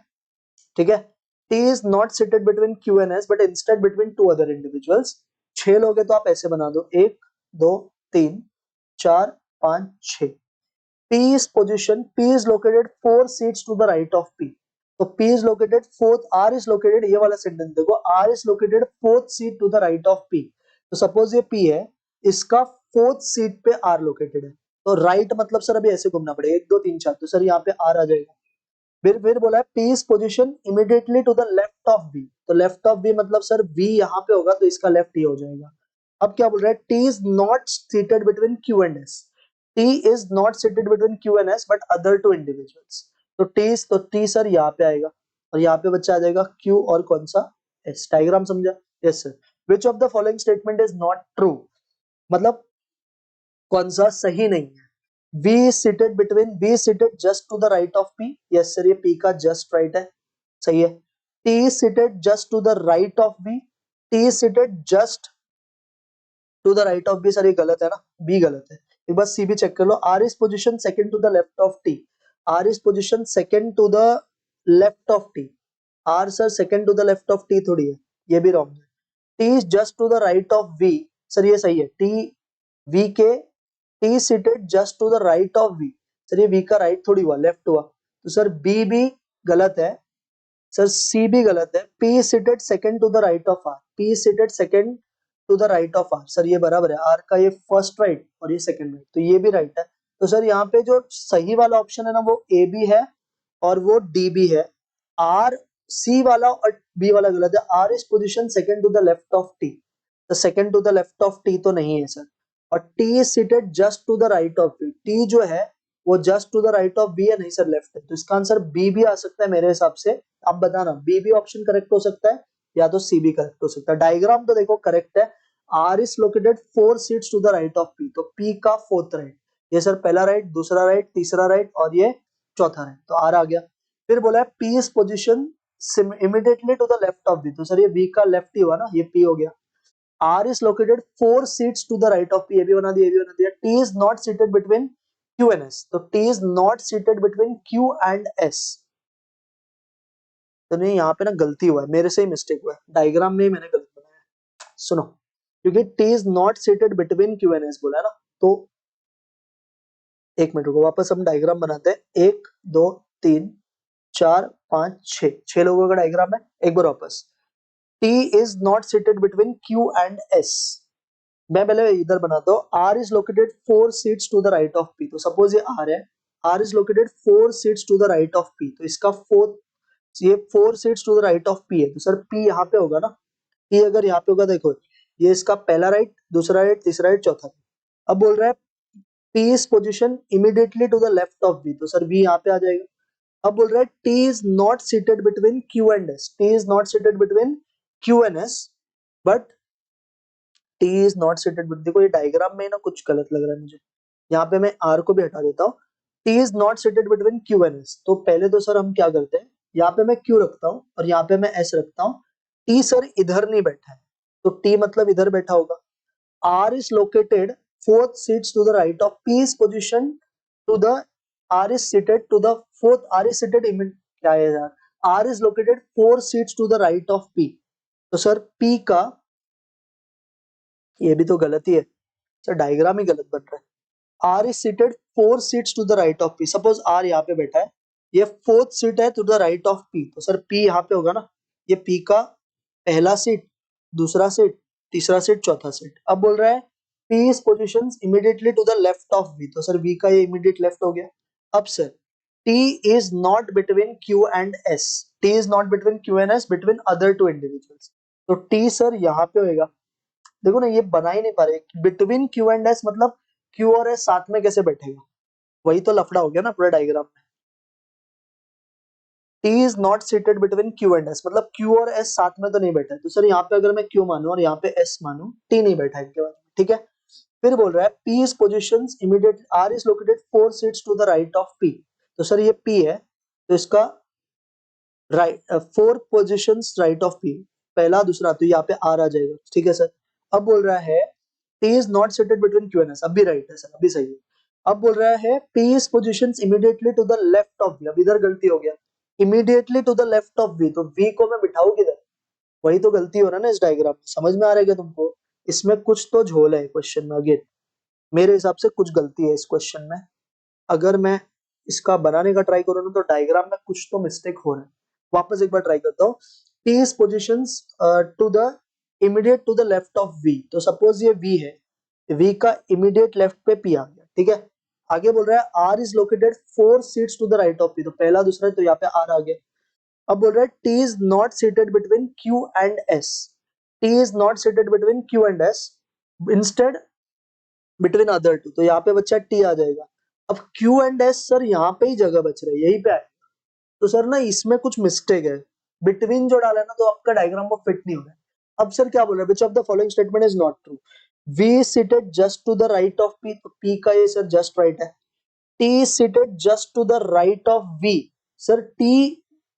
ठीक है। T is not seated between Q and S but instead between two other individuals। 6 लोग हैं तो आप ऐसे बना दो, 1 2 3 4 5 6। P is position, P is located 4 seats to the right of P। तो P is located fourth, R is located, ये वाला सेंटेंस देखो, R is located fourth seat to the right of P। तो सपोज ये P है, इसका fourth seat पे R located है, तो राइट मतलब सर अभी ऐसे घूमना पड़ेगा 1 2 3 4, तो सर यहाँ पे R आ जाएगा। फिर बोला है P is position immediately to the left of B. तो लेफ्ट ऑफ बी मतलब सर बी यहाँ पे होगा तो इसका लेफ्ट ही हो जाएगा। अब क्या बोल रहा है, T is not seated between Q and S. T is not seated between Q and S but other two individuals. तो टी सर यहाँ पे आएगा और यहाँ पे बच्चा आ जाएगा क्यू और कौन सा एस। डायग्राम समझा, yes sir. Which of the following statement is not true, मतलब कौन सा सही नहीं है। V is seated between, V is seated just to the right of P। Yes sir ये P का जस्ट राइट है, सही है। T is seated just to the right of B। T is seated just to the right of B, sir ये गलत है ना, B गलत है। एक बार C भी चेक कर लो। R is position second to the left of T। R is position second to the left of T। R sir second to the left of T थोड़ी है, ये भी रॉन्ग है। T is just to the right of V, sir ये सही है। T V के T seated just to the right of V, sir ये V का राइट थोड़ी हुआ, लेफ्ट हुआ, तो सर B भी गलत है, सर C भी गलत है। P seated second to the right of R, P seated second to the right of R, sir ये बराबर है। R का ये फर्स्ट राइट और ये सेकंड राइट, तो ये भी राइट है। तो सर यहाँ पे जो सही वाला ऑप्शन है ना वो A भी है और वो D भी है। R C वाला और B वाला गलत है। R is position second to the left of T, तो second to the left of T तो नहीं है सर। और T is seated just to the right of B, T जो है वो just to the right of B है, नहीं सर लेफ्ट है। तो इसका आंसर B भी आ सकता है मेरे हिसाब से। आप बताना B भी ऑप्शन करेक्ट हो सकता है या तो C भी करेक्ट हो सकता है। डायग्राम तो देखो करेक्ट है। R is located 4 seats to the right of P, तो P का फोर्थ राइट, ये सर पहला राइट, दूसरा राइट, तीसरा राइट और ये चौथा राइट, तो R आ गया। फिर बोला है P is position immediately to the left of B, तो सर ये B का लेफ्ट ही हुआ ना, ये P हो गया। R is located 4 seats to the right of P, ये भी बना दिया, ये भी बना दिया। T is not seated between Q and S, तो T is not seated between Q and S। तो नहीं यहाँ पे ना गलती हुआ है, मेरे से ही मिस्टेक हुआ है, डायग्राम में ही मैंने गलत बनाया। सुनो, क्योंकि T is not seated between Q and S बोला है ना, तो 1 मिनट रुको, वापस हम डायग्राम बनाते हैं। 1 2 3 4 5 6, 6 लोगों का डायग्राम है। एक बार वापस, T is not seated between Q and S। मैं पहले इधर बनाता हूँ। R is located 4 seats to the right of P, तो सपोज ये R है, R is located 4 seats to the right of P, तो इसका फोर्थ, ये 4 seats to the right of P है, तो सर P यहाँ पे होगा ना, P अगर यहाँ पे होगा, देखो ये इसका पहला राइट, दूसरा राइट, तीसरा राइट, चौथा right. अब बोल रहा है P is position immediately to the left of V, तो सर V यहाँ पे आ जाएगा. अब बोल रहा है T is not seated between Q and S, T is not seated between Q and S, but T is not seated between, देखो ये डायग्राम में ना कुछ गलत लग रहा है मुझे, यहाँ पे मैं R को भी हटा देता हूँ. T is not seated between Q and S, तो पहले तो सर हम क्या करते हैं, यहाँ पे मैं Q रखता हूँ और यहाँ पे मैं S रखता हूँ. T सर इधर नहीं बैठा है, तो T मतलब इधर बैठा होगा. R is located 4 seats to the right of P is position to the, R is seated to the fourth, R is seated क्या है यार, R is located 4 seats to the right of P, तो sir P का, ये भी तो गलत ही है सर, डायग्राम ही गलत बन रहा है. R is seated 4 seats to the right of P, suppose R यहाँ पे बैठा है, ये फोर्थ सीट है to the right of P, तो सर P यहाँ पे होगा ना, ये P का पहला सीट, दूसरा सीट, तीसरा सीट, चौथा सीट. अब बोल रहा है P is positions immediately to the left of V, तो सर V का ये इमीडिएट लेफ्ट हो गया. अब sir T is not between Q and S, T is not between Q and S, between other two individuals, तो T sir यहाँ पे होएगा. देखो ना ये बना ही नहीं पा रहे, बिटवीन Q and S मतलब Q और S साथ में कैसे बैठेगा, वही तो लफड़ा हो गया ना पूरा डायग्राम में. T is not seated between Q and S, मतलब Q और S साथ में तो नहीं बैठा है, तो सर यहाँ पे अगर मैं Q मानूं और यहाँ पे S मानूं, T नहीं बैठा है इनके बाद, ठीक है. फिर बोल रहा है P is positions immediate, R is located 4 seats to the right of P, तो सर ये P है, तो इसका right 4 positions right of P, पहला दूसरा, तो यहाँ पे R आ जाएगा, ठीक है सर. अब बोल रहा है T is not seated between Q and S, अब भी राइट है सर, अभी सही है. अब बोल रहा है P is positions immediately to the left of V, अब इधर गलती हो गया, immediately to the left of V, तो V को मैं बिठाऊं किधर, वही तो गलती हो रहा है ना इस डायग्राम में. समझ में आ रहा है क्या तुमको, इसमें कुछ तो झोल है क्वेश्चन में. अगेन मेरे हिसाब से कुछ गलती है इस क्वेश्चन में, अगर मैं इसका बनाने का ट्राई करूँ ना तो डायग्राम में कुछ तो मिस्टेक हो रहा है. वापस एक बार ट्राई करता हूँ. P is positions to the immediate to the left of V, तो सपोज ये V है, V का इमीडिएट लेफ्ट पे P आ गया, ठीक है. आगे बोल रहा है R is located 4 seats to the right of P, तो पहला दूसरा तो यहाँ पे R आ गया. अब बोल रहा है T is not seated between Q and S, T is not seated between Q and S, instead between other two, तो यहाँ पे बच्चा T आ जाएगा. अब Q and S सर यहाँ पे ही जगह बच रही है, यही पे आए, तो सर ना इसमें कुछ मिस्टेक है, बिटवीन जो डाला है ना तो आपका डायग्राम को फिट नहीं हो रहा है. अब सर क्या बोल रहा है, which of the following statement is not true. V seated just to the right of P, तो P का ये सर जस्ट राइट है. T seated just to the right of V, sir T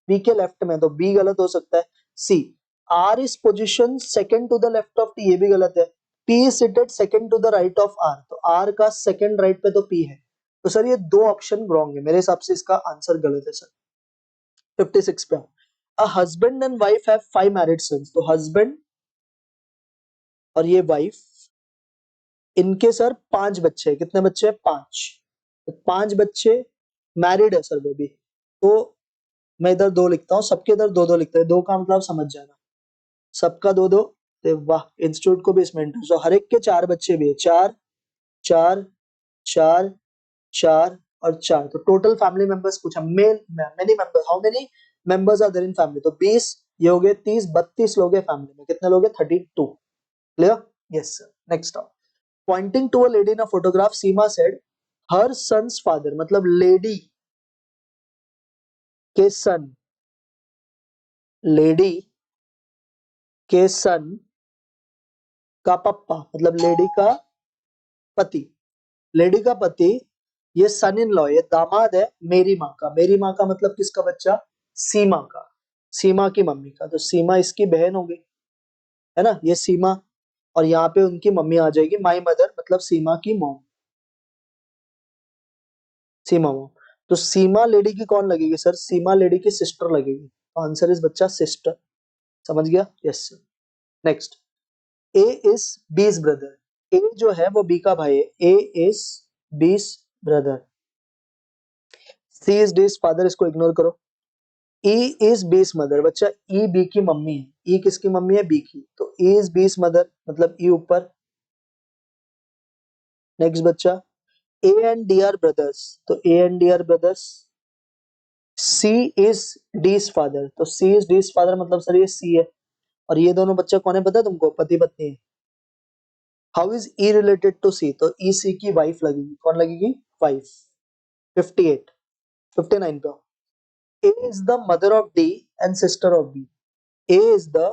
V के left में, तो B गलत हो सकता है. C R is position second to the left of T, ये भी गलत है. P seated second to the right of R, तो R का सेकेंड राइट पे तो P है, तो सर ये दो ऑप्शन रॉन्ग है, मेरे हिसाब से इसका आंसर गलत है सर. 56 पे a husband and wife have 5 married sons, तो हस्बैंड और ये वाइफ, इनके सर 5 बच्चे हैं. कितने बच्चे हैं, 5, तो 5 बच्चे, मैरिड है सर वो भी, तो मैं इधर 2 लिखता हूँ, सबके इधर 2-2 लिखते हैं, 2 का मतलब समझ जाना, सबका 2-2, तो वाह इंस्टीट्यूट को भी इसमें इंटरेस्ट, तो हर एक के 4 बच्चे भी है, 4 4 4 4 और 4, तो टोटल फैमिली मेंबर्स पूछा, male many members, how many members are there in family, तो 20, ये हो गए 30, 32 लोग हैं फैमिली में, कितने लोग हैं, 32. Clear, yes sir. Next of pointing to a lady in a photograph, Seema said her son's father, मतलब लेडी के सन, लेडी के सन का पप्पा, मतलब लेडी का पति, लेडी का पति, ये सन इन लॉ, ये दामाद है मेरी माँ का, मेरी माँ का मतलब किसका बच्चा, सीमा का, सीमा की मम्मी का, तो सीमा इसकी बहन हो गई है ना, ये सीमा, और यहाँ पे उनकी मम्मी आ जाएगी, माई मदर मतलब सीमा की मॉम, सीमा मॉम, तो सीमा लेडी की कौन लगेगी सर, सीमा लेडी की सिस्टर लगेगी, तो आंसर इज बच्चा सिस्टर. समझ गया, yes sir. Next, A is B's brother, A जो है वो बी का भाई है, A is B's brother. C is D's father, इसको इग्नोर करो. ई इज बीस मदर, बच्चा ई बी की मम्मी है, ई किसकी मम्मी है, बी की, तो ई इज बीस मदर मतलब ई ऊपर. नेक्स्ट बच्चा, A and D are brothers, तो A and D are brothers. C is D's father, तो C is D's father मतलब सर ये C है, और ये दोनों बच्चे कौन है पता है तुमको, पति पत्नी है. How is E related to C, तो E C की वाइफ लगेगी, कौन लगेगी, वाइफ. 58, 59 पे. A is the mother of D and sister of B. A is the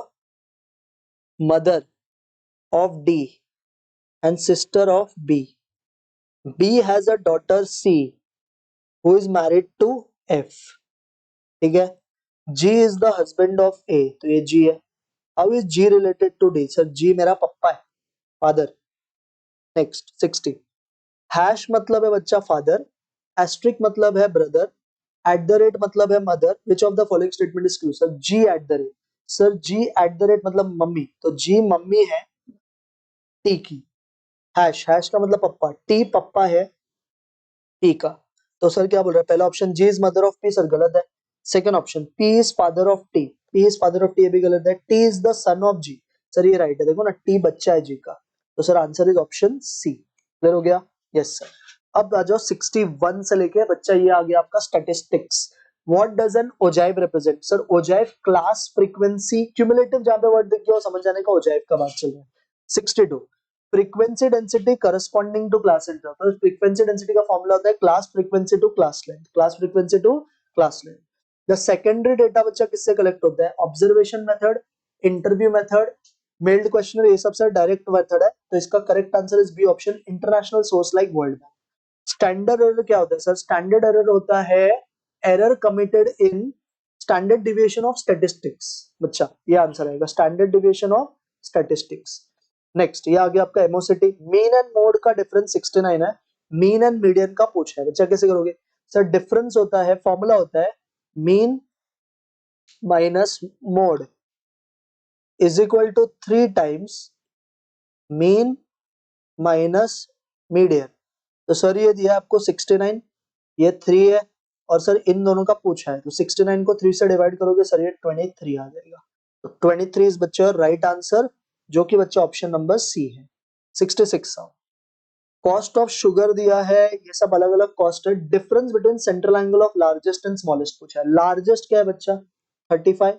mother of D and sister of B. B has a daughter C who is married to F. ठीक है. G is the husband of A, तो ये G है. How is G related to D? Sir G मेरा पप्पा है, father. Next 60. Hash मतलब है बच्चा फादर, एस्ट्रिक मतलब है ब्रदर, एट द रेट मतलब है मदर. Which of the following statement is true? Sir G at the rate. Sir G at the rate मतलब मम्मी, तो जी मम्मी है टी की. हैश, हैश का मतलब पप्पा, टी पप्पा है पी का. तो सर क्या बोल रहा है, पहला option G is mother of P, sir गलत है. Second option P is father of T, P is father of T, ये भी गलत है. T is the son of G, sir ये राइट है. देखो ना, टी बच्चा है जी का, तो sir answer is option C. Clear हो गया? Yes sir. अब आ जाओ 61 से लेके बच्चा ये आ गया आपका statistics. What does N ogive represent? Sir ogive class frequency cumulative, जहां पे वर्ड दिख गया समझ जाने का ओजाइव का बात चल रहा है. 62. Frequency density corresponding to class length. तो फ्रीक्वेंसी डेंसिटी का फॉर्मूला होता है class frequency to class length, class frequency to class length. The secondary data बच्चा किससे कलेक्ट होता है? Observation method, interview method, mailed questionnaire, ये सब सर डायरेक्ट मेथड है. तो इसका correct answer is B option, international source like world bank. Standard error क्या होता है सर? स्टैंडर्ड एरर होता है error committed in standard deviation of statistics. बच्चा ये आंसर आएगा, standard deviation of statistics. Next ये आ गया आपका एमओसिटी. मीन एंड मोड का डिफरेंस 69 है. मीन एंड मीडियन का पूछा है बच्चा, कैसे करोगे? सर डिफरेंस होता है, फॉर्मूला होता है mean minus mode is equal to 3 times mean minus median. तो सर ये दिया आपको 69, ये 3 है, और सर इन दोनों का पूछा है, तो 69 को 3 से डिवाइड करोगे सर ये 23 आ जाएगा. तो 23 इज बच्चा राइट आंसर, जो कि बच्चा ऑप्शन नंबर सी है. 66. कॉस्ट ऑफ शुगर दिया है, ये सब अलग अलग कॉस्ट है. Difference between central angle of largest and smallest पूछा है. लार्जेस्ट क्या है बच्चा? 35.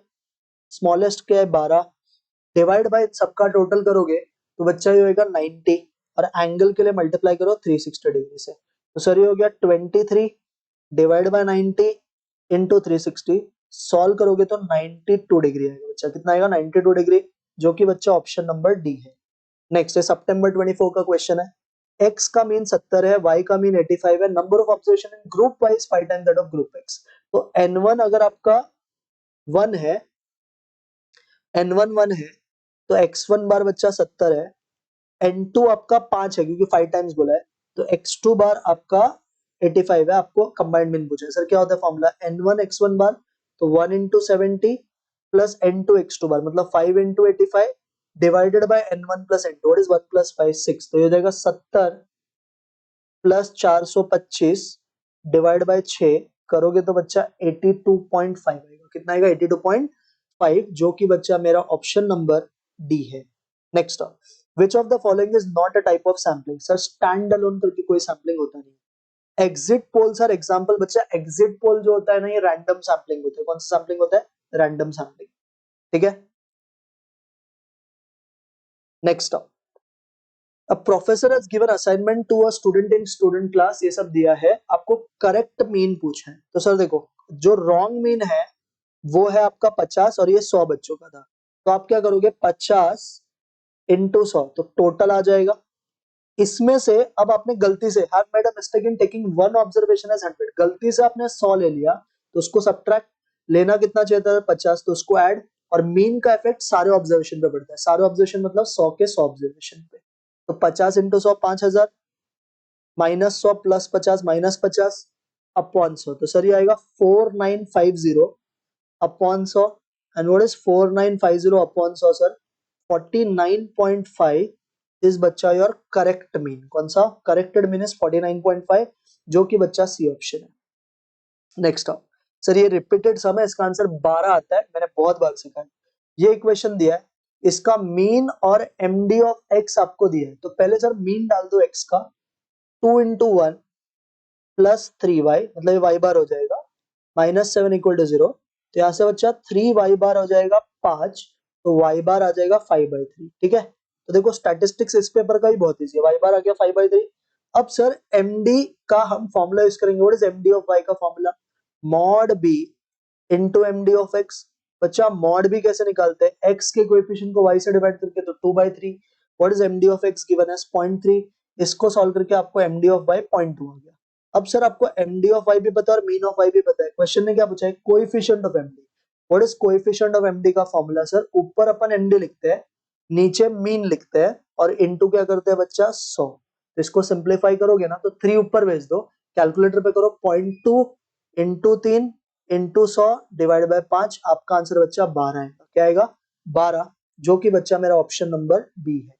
स्मॉलेस्ट क्या है? 12. डिवाइड बाय सबका टोटल करोगे तो बच्चा ये होगा 90, और एंगल के लिए मल्टीप्लाई करो 360 डिग्री से. तो सर ये हो गया 23 डिवाइड बाय 90 इंटू 360. सॉल्व करोगे तो 92 डिग्री आएगा बच्चा. कितना आएगा? 92 डिग्री, जो कि बच्चा ऑप्शन नंबर डी है. नेक्स्ट है सितंबर 24 का क्वेश्चन है. x का मीन 70 है, y का मीन 85 है, number of observation in group wise 5 time that of group x. तो n1 अगर आपका 1 है, n1 1 है, तो x1 बार बच्चा 70 है. n2 आपका 5 है क्योंकि 5 टाइम्स बोला है, तो x2 बार आपका 85 है. आपको कंबाइंड मीन पूछा है. सर क्या होता है फॉर्मूला? n1 x1 बार, तो 1 इंटू 70 प्लस n2 x2 बार, मतलब 5 into 85 divided by n1 plus n2. What is 1 plus 5? 6. तो ये हो जाएगा 70 प्लस 425 डिवाइड बाय 6 करोगे तो बच्चा 82.5 आएगा. कितना आएगा? 82.5, जो कि बच्चा मेरा ऑप्शन नंबर डी है. Next, which of the following is not a type of sampling? Sir stand alone करके कोई सैम्पलिंग होता नहीं. एग्जिट पोल सर एग्जांपल बच्चा, एग्जिट पोल जो होता है ना, ये रैंडम सैम्पलिंग होता है. कौन सा सैम्पलिंग होता है? Random sampling. ठीक है. नेक्स्ट, अब professor has given assignment to a student in student class, ये सब दिया है, आपको करेक्ट मीन पूछा है. तो सर देखो, जो रॉन्ग मीन है वो है आपका 50, और ये 100 बच्चों का था. तो आप क्या करोगे? 50 इंटू 100, तो टोटल आ जाएगा. इसमें से अब आपने गलती से have made a mistake in taking one observation as 100, गलती से आपने 100 ले लिया, तो उसको सब्ट्रैक्ट. लेना कितना चाहिए था? 50, तो उसको ऐड. और मीन का इफेक्ट सारे ऑब्जर्वेशन पे पड़ता है. सारे ऑब्जर्वेशन मतलब 100 के 100 ऑब्जर्वेशन पे. तो 50 into 100 5000, minus 100 plus 50 minus 50 upon 100. तो सर ये आएगा 4950 upon 100. And what is 4950 upon 100? Sir 49.5 is बच्चा योर करेक्ट मीन. कौन सा? करेक्टेड मीन इज 49.5, जो कि बच्चा सी ऑप्शन है. नेक्स्ट आप, सर ये रिपीटेड सम है, इसका आंसर 12 आता है, मैंने बहुत बार सीखा है. ये इक्वेशन दिया है, इसका मीन और एमडी ऑफ एक्स आपको दिया है, तो पहले सर मीन डाल दो एक्स का, 2 इंटू वन प्लस 3y, मतलब ये y बार हो जाएगा, -7 इक्वल टू 0। तो यहाँ से बच्चा 3y बार हो जाएगा 5, तो y बार आ जाएगा 5/3। ठीक है, तो देखो स्टैटिस्टिक्स इस पेपर का ही बहुत ईजी है, y बार आ गया 5/3। अब सर md का हम फॉर्मूला यूज करेंगे। What is md of y का formula? Mod b into md of x। बच्चा मॉड b कैसे निकालते हैं? x के कोएफिशिएंट को y से डिवाइड करके, तो 2/3। What is md of x given as 0.3। इसको सॉल्व करके आपको md ऑफ y 0.2 आ गया। अब सर आपको md ऑफ y भी पता है और मीन ऑफ y भी पता है। क्वेश्चन ने क्या पूछा है? Coefficient of md। What is coefficient of md का फॉर्मूला? सर ऊपर अपन md लिखते हैं, नीचे मीन लिखते हैं और इनटू क्या करते हैं बच्चा? 100। तो इसको सिंपलीफाई करोगे ना तो 3 ऊपर भेज दो, कैलकुलेटर पे करो, 0.2 इंटू 3 इंटू 100 डिवाइड बाय 5, आपका आंसर बच्चा 12 आएगा। क्या आएगा? 12, जो कि बच्चा मेरा ऑप्शन नंबर बी है।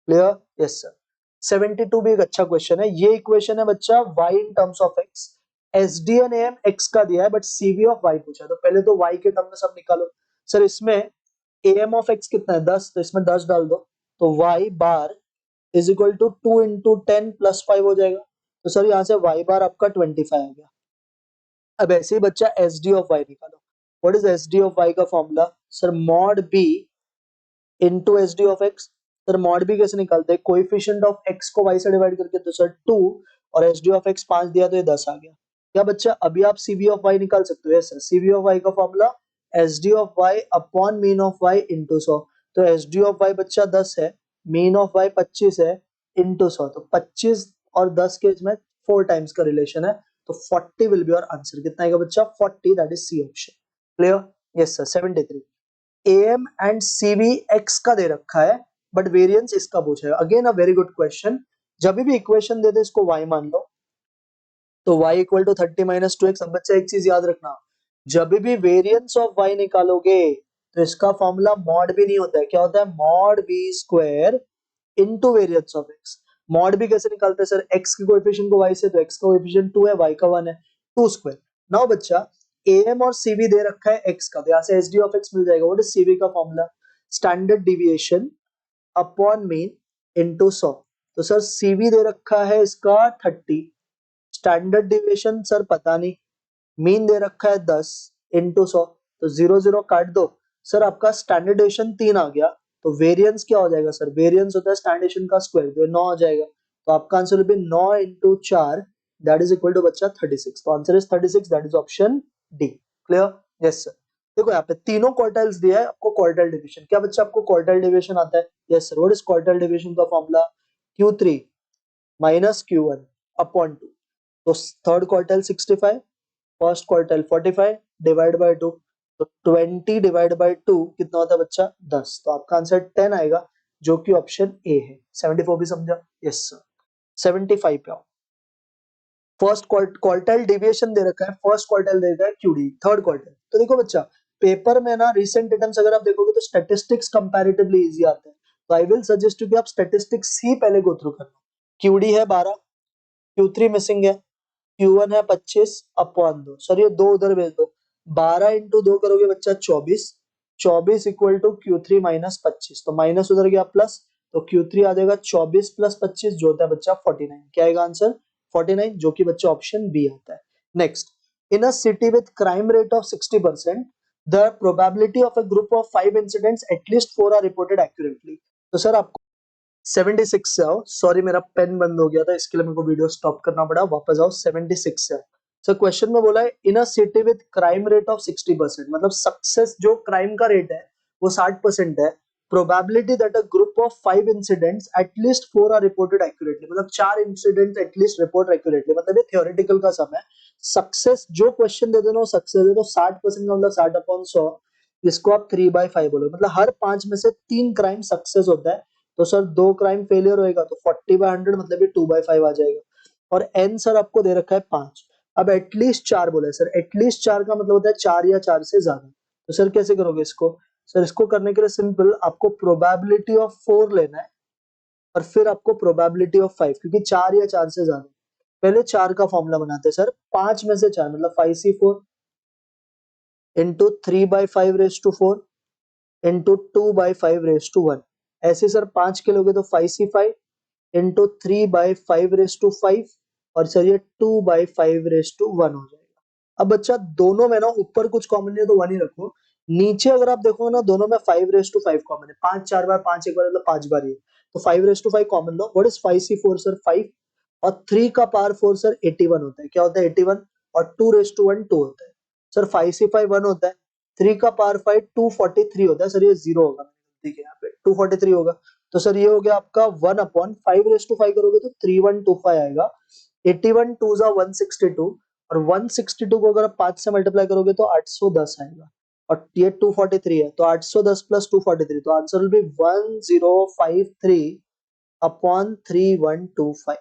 क्लियर? Yes sir. 72 भी एक अच्छा क्वेश्चन है। ये इक्वेशन है बच्चा y in terms of x। SDN AM x का दिया है बट CV ऑफ y पूछा है, तो पहले तो y के टर्म में सब निकालो। सर इसमें AM ऑफ x कितना है? 10, तो इसमें 10 डाल दो, तो y bar is equal to 2 into 10 plus 5 हो जाएगा। तो सर यहाँ से y बार आपका 25 आ गया। अब ऐसे ही बच्चा SD ऑफ y निकालो। What is SD of y का formula? Sir mod b into S D of x. Sir mod भी कैसे निकालते हैं? कोएफिशिएंट ऑफ एक्स को वाई से डिवाइड करके, तो सर 2 और एस डी ऑफ एक्स 5 दिया तो ये 10 आ गया। क्या बच्चा अभी आप सीवी ऑफ वाई निकाल सकते हो? Yes sir. CV of Y का formula S D of Y upon mean of Y into 100। तो एस डी ऑफ वाई बच्चा 10 है, मीन ऑफ वाई 25 है, इंटू 100, तो 25 और 10 के इसमें 4 टाइम्स का रिलेशन है, तो 40 विल बी योर आंसर। कितना आएगा बच्चा? 40, that is C option. Clear? Yes sir. 73 AM and CV x का दे रखा है बट वेरिएंस इसका पूछा है। Again a very good question. जब भी इक्वेशन दे दे इसको y मान लो, तो y equal to 30 minus 2x। अब बच्चा एक चीज याद रखना, जब भी वेरिएंस ऑफ y निकालोगे तो इसका फॉर्मूला मॉड भी नहीं होता है। क्या होता है? Mod b square into variance of x। Mod भी कैसे निकालते हैं सर? x के कोएफिशिएंट को y से, तो x का कोएफिशिएंट 2 है, y का 1 है, 2 स्क्वायर। नाउ बच्चा am और cv दे रखा है x का, तो यहाँ से sd ऑफ x मिल जाएगा। व्हाट इज cv का formula? Standard deviation upon mean into 100। तो सर cv दे रखा है इसका 30, स्टैंडर्ड डिविएशन सर पता नहीं, मीन दे रखा है 10 इंटू 100, तो 0 0 काट दो। सर आपका स्टैंडर्ड डेविएशन 3 आ गया, तो वेरिएंस क्या हो जाएगा सर? वेरिएंस होता है स्टैंडर्ड डेविएशन का स्क्वायर, तो 9 आ जाएगा। तो आपका answer will be 9 into 4, that is equal to बच्चा 36। तो answer is 36, that is option D. Clear? Yes sir. देखो यहाँ पे तीनों क्वार्टाइल्स दिया है आपको, क्वार्टाइल डिवीजन। क्या बच्चा आपको क्वार्टाइल डिवीजन आता है? Yes sir. What is quartile division का formula? Q3 minus Q1 upon 2। तो third quartile 65, first quartile 45 divide by 2, तो 20 डिवाइड बाय 2 कितना होता है बच्चा? 10। तो आपका आंसर 10 आएगा, जो कि ऑप्शन ए है। 74 भी समझा? Yes sir. 75 पे आओ। फर्स्ट क्वार्टाइल डेविएशन दे रखा है, फर्स्ट क्वार्टाइल दे रखा है QD, थर्ड क्वार्टाइल। तो देखो बच्चा पेपर में ना रिसेंट अटेम्प्ट्स अगर आप देखोगे तो स्टैटिस्टिक्स कंपैरेटिवली इजी आते हैं, तो आई विल सजेस्ट यू कि आप स्टैटिस्टिक्स ही पहले गो थ्रू कर लो। QD है 12, Q3 मिसिंग है, Q1 है 25 अपॉन 2। सर ये 2 उधर भेज दो, 12 इंटू 2 करोगे बच्चा 24, 24 इक्वल टू Q3 माइनस 25, तो माइनस उधर गया प्लस, तो Q3 आ जाएगा 24 प्लस 25 जो होता है बच्चा 49। क्या आएगा आंसर? 49, जो कि बच्चा ऑप्शन बी आता है। Next, in a city with crime rate of 60%, the probability of a group of 5 incidents at least 4 are reported accurately. तो सर आपको 76 से आओ। सॉरी मेरा पेन बंद हो गया था, इसके लिए मेरे को वीडियो स्टॉप करना पड़ा। वापस आओ, 76 से। सर क्वेश्चन में बोला है in a city with crime rate of 60%, मतलब सक्सेस जो क्राइम का रेट है वो 60% है। Probability that a group of 5 incidents at least 4 are reported accurately, मतलब 4 इंसिडेंट्स एटलीस्ट रिपोर्ट एक्यूरेटली, मतलब ये थ्योरेटिकल का सम है। सक्सेस जो क्वेश्चन दे देना वो सक्सेस है, तो 60% का मतलब 60 अपॉन 100, जिसको आप 3/5 बोलो, मतलब हर 5 में से 3 क्राइम सक्सेस होता है। तो सर 2 क्राइम फेलियर होएगा, तो 40/100 मतलब ये 2/5 आ जाएगा। और एन सर आपको दे रखा है 5। अब एटलीस्ट 4 बोला है सर, एटलीस्ट 4 का मतलब होता है 4 या 4 से ज्यादा। तो सर कैसे करोगे इसको? सर इसको करने के लिए सिंपल, आपको प्रोबेबिलिटी ऑफ 4 लेना है और फिर आपको प्रोबेबिलिटी ऑफ 5, क्योंकि 4 या 4 से ज्यादा। पहले 4 का फॉर्मूला बनाते हैं सर, 5 में से 4 मतलब 5C4 into 3/5 raise to 4 into 2/5 raise to 1। ऐसे सर 5 के लोगे तो 5C5 इंटू 3/5 और सर ये 2/5 हो जाएगा। अब बच्चा दोनों में ना ऊपर कुछ कॉमन है तो 1 ही रखो, नीचे अगर आप देखो ना दोनों में 5/5 कॉमन है, 5 4 बार 5 एक बार मतलब 5 बार ही है, तो 5/5 common low. What is 5c4 sir 5, और 3 का पावर 4 सर 81 होता है, क्या होता है 81, और 2/1 2 होता है सर, 5c5 1 होता है, 3 का पावर 5 243 होता है सर, ये 0 होगा, ठीक है यहाँ पे 243 होगा, तो सर ये हो गया आपका 1/5/5 करोगे तो 3125 आएगा, 81 2 जा 162, और 162 को अगर आप 5 से मल्टीप्लाई करोगे तो 810 आएगा, और ये 243 है तो 810 प्लस 243, तो आंसर विल बी 1053/3125,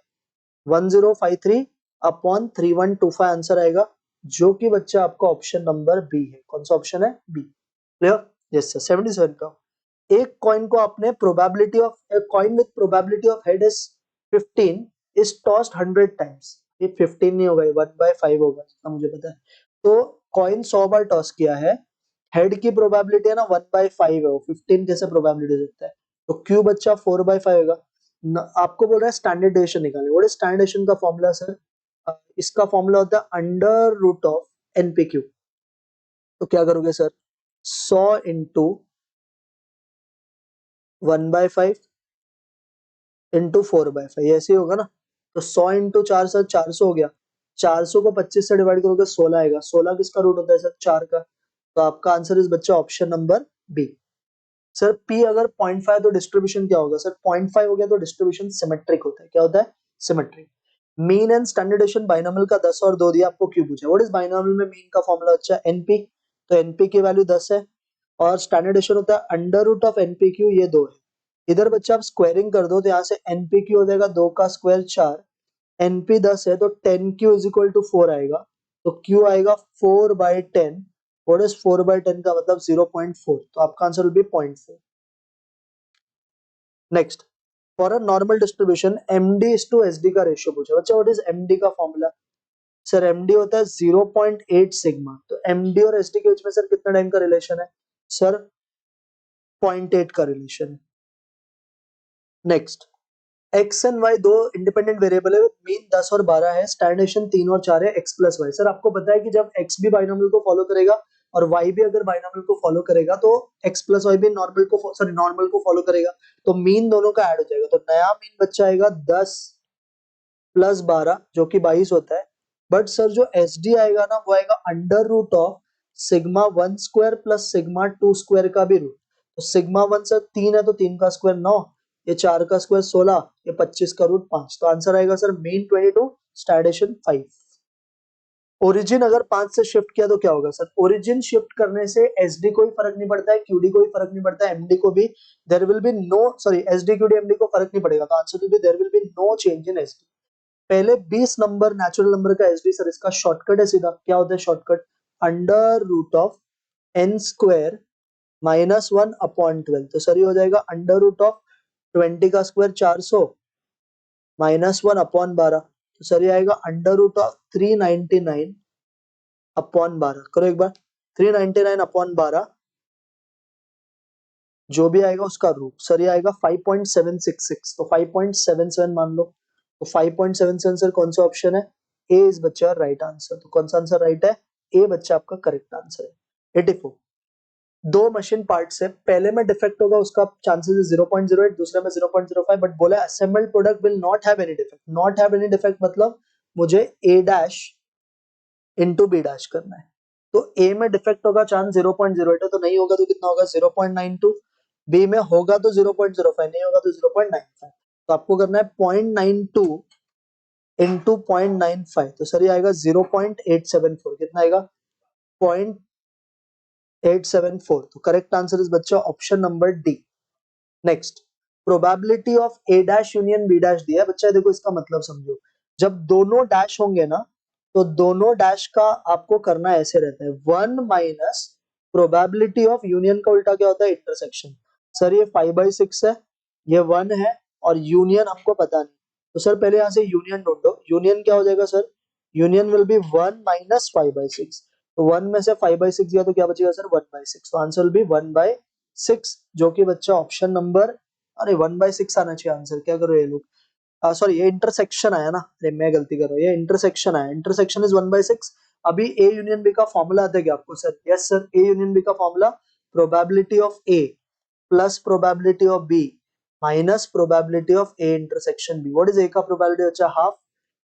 1053/3125 आंसर आएगा, जो कि बच्चा आपका ऑप्शन नंबर बी है। कौन सा ऑप्शन है, बी। Clear, yes sir. 77 का, एक कॉइन को आपने probability of a coin with probability of head is 15 is tossed 100 times, ये 15 नहीं होगा, ये 1/5 होगा जितना मुझे पता है, तो कॉइन 100 बार टॉस किया है, हेड की प्रोबेबिलिटी है ना 1/5 है, वो 15 कैसे प्रोबेबिलिटी हो सकता है, तो क्यू बच्चा 4/5 होगा। आपको बोल रहा है स्टैंडर्ड डेविएशन निकालने, व्हाट इज स्टैंडर्ड डेविएशन का फॉर्मूला सर, इसका फॉर्मूला होता है अंडर रूट ऑफ एनपीक्यू, तो क्या करोगे सर 100 इंटू 1/5 इंटू 4/5, ऐसे ही होगा ना, तो 100 इंटू 4 सर 400 हो गया, 400 को 25 से डिवाइड करोगे 16 आएगा, 16 किसका रूट होता है सर 4 का, तो आपका आंसर इस बच्चा option number B. Sir P अगर 0.5 तो डिस्ट्रीब्यूशन क्या होगा सर, 0.5 हो गया तो डिस्ट्रीब्यूशन सिमेट्रिक होता है, क्या होता है symmetric. Mean and standard deviation binomial का 10 और 2 दिया, आपको क्यों पूछा, व्हाट इज बाइनोमियल में मीन का फॉर्मूला अच्छा एनपी, तो एनपी की वैल्यू 10 है, और स्टैंडर्ड डेविएशन होता है अंडर रूट ऑफ एनपीक्यू, ये 2 है, इधर बच्चा आप स्क्वायरिंग कर दो तो यहाँ से एनपीक्यू हो जाएगा 2 का स्क्वायर 4, एनपी 10 है तो 10q इज इक्वल टू 4 आएगा, तो q आएगा 4/10, व्हाट इज 4/10 का मतलब 0.4, तो आपका answer will be 0.4। Next, for a normal distribution MD is to SD का रेशियो पूछा, बच्चा व्हाट इज एमडी का फॉर्मूला, सर एमडी होता है 0.8 सिग्मा, तो एमडी और एसडी के बीच में सर कितना टाइम का रिलेशन है, सर 0.8 का रिलेशन है। नेक्स्ट, एक्स एंड वाई दो इंडिपेंडेंट वेरिएबल है, मीन 10 और 12 है, स्टैंडर्ड 3 और 4 है, एक्स प्लस वाई। सर आपको पता है कि जब एक्स भी बाइनोमियल को फॉलो करेगा और वाई भी अगर बाइनोमियल को फॉलो करेगा तो एक्स प्लस वाई भी नॉर्मल को फॉलो करेगा, तो मीन दोनों का ऐड हो जाएगा, तो नया मीन बच्चा आएगा 10 प्लस 12 जो कि 22 होता है, बट सर जो एस डी आएगा ना वो आएगा under root of sigma 1 square plus sigma 2 square का भी रूट, तो सिग्मा 1 सर 3 है तो 3 का स्क्वायर 9, ये 4 का स्क्वायर 16, ये 25 का रूट 5, तो आंसर आएगा सर मीन 22 स्टैंडर्ड 5। ओरिजिन अगर 5 से शिफ्ट किया तो क्या होगा सर, ओरिजिन शिफ्ट करने से एसडी कोई फर्क नहीं पड़ता है, क्यूडी कोई फर्क नहीं पड़ता है, एमडी को भी there will be no, sorry SD QD MD को फर्क नहीं पड़ेगा, तो answer will be there will be no change in SD. पहले 20 नंबर नेचुरल नंबर का एसडी सर, इसका शॉर्टकट है सीधा, क्या होता है shortcut, under root of N square -1/12, तो सर ये हो जाएगा अंडर रूट ऑफ 20 का स्क्वायर 400 -1/12, तो सर ये आएगा अंडर रूट ऑफ 399/12, करो एक बार 399/12, जो भी आएगा उसका रूट, सर ये आएगा 5.766, तो 5.77 मान लो, तो 5.77 सर कौन सा ऑप्शन है, ए इज बच्चा राइट आंसर, तो कौन सा आंसर राइट है, ए बच्चा आपका करेक्ट आंसर है। 84, दो मशीन पार्ट्स है, पहले में डिफेक्ट होगा उसका चांसेस है 0.08, दूसरे में 0.05, बट बोला assembled product will not have any defect, not have any defect मतलब मुझे ए डैश इंटू बी डैश करना है, तो ए में डिफेक्ट होगा चांस 0.08 है, तो नहीं होगा तो कितना होगा 0.92, बी में होगा तो 0.05, नहीं होगा तो 0.95, तो आपको करना है 0.92 इंटू 0.95, तो सर ये आएगा 0.874, कितना आएगा 0.874, तो करेक्ट आंसर इज बच्चा option number D. Next, probability of A dash union B dash दिया है बच्चा, देखो इसका मतलब समझो, जब दोनों डैश होंगे ना तो दोनों डैश का आपको करना ऐसे रहता है 1 माइनस प्रोबेबिलिटी ऑफ यूनियन का उल्टा क्या होता है इंटरसेक्शन, सर ये 5/6 है, ये 1 है, और यूनियन हमको पता नहीं, तो सर पहले यहाँ से यूनियन ढूंढो, यूनियन क्या हो जाएगा sir, union will be 1 minus 5/6, तो 1 में से 5/6 गया तो क्या बचेगा सर 1/6, तो आंसर विल बी 1/6, जो कि बच्चा ऑप्शन नंबर, अरे 1/6 आना चाहिए आंसर, क्या करो ये लोग, सॉरी ये इंटरसेक्शन आया ना, अरे मैं गलती कर रहा हूँ, ये इंटरसेक्शन आया, इंटरसेक्शन इज 1/6। अभी ए यूनियन बी का फॉर्मूला आता है क्या आपको sir? Yes sir, A union B का formula probability of A plus probability of B minus probability of A intersection B. What is A का प्रोबेबिलिटी बच्चा? हाफ,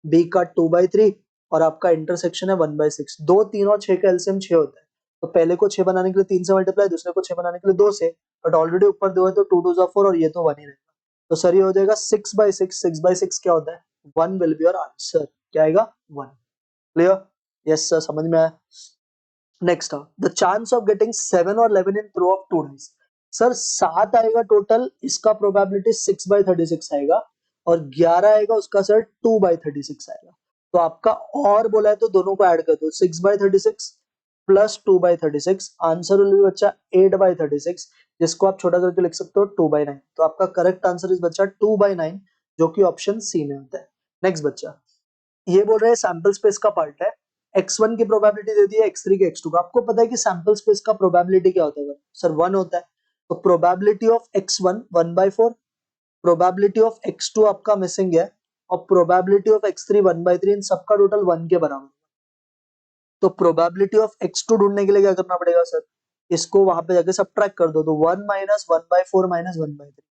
बी का 2/3 और आपका इंटरसेक्शन है 1/6। 2, 3 और 6 का एलसीएम 6 होता है, तो पहले को 6 बनाने के लिए 3 से मल्टीप्लाई, दूसरे को 6 बनाने के लिए 2 से, बट ऑलरेडी ऊपर 2 है तो 2 2 4 और ये तो 1 ही रहेगा। तो सर ये हो जाएगा 6/6। 6/6 क्या होता है? 1 विल बी योर आंसर। क्या आएगा? 1। क्लियर? यस सर, समझ में आया। Next the chance of getting 7 और 11 in through of 2 dice. Sir 7 आएगा टोटल, इसका प्रोबेबिलिटी 6/36 आएगा, और 11 आएगा उसका सर 2/36 आएगा। तो आपका और बोला है तो दोनों को ऐड कर दो, 6/36 प्लस 2/36, आंसर विल बी बच्चा 8/36, जिसको आप छोटा करके लिख सकते हो 2/9। तो आपका करेक्ट आंसर इज बच्चा 2/9, जो कि ऑप्शन सी में होता है। नेक्स्ट बच्चा, ये बोल रहे हैं सैंपल स्पेस का पार्ट है, x1 की प्रोबेबिलिटी दे दी है, x3 की, x2 का। आपको पता है कि सैंपल स्पेस का प्रोबेबिलिटी क्या होता है सर? 1 होता है। तो probability of x1 1/4, probability of x2 आपका मिसिंग है, और प्रोबेबिलिटी ऑफ x3 1/3, इन सबका टोटल 1 के बराबर। तो प्रोबेबिलिटी ऑफ x2 ढूंढने के लिए क्या करना पड़ेगा सर? इसको वहां पे जाके सब्ट्रैक्ट कर दो, तो 1 माइनस 1/4 माइनस 1/3,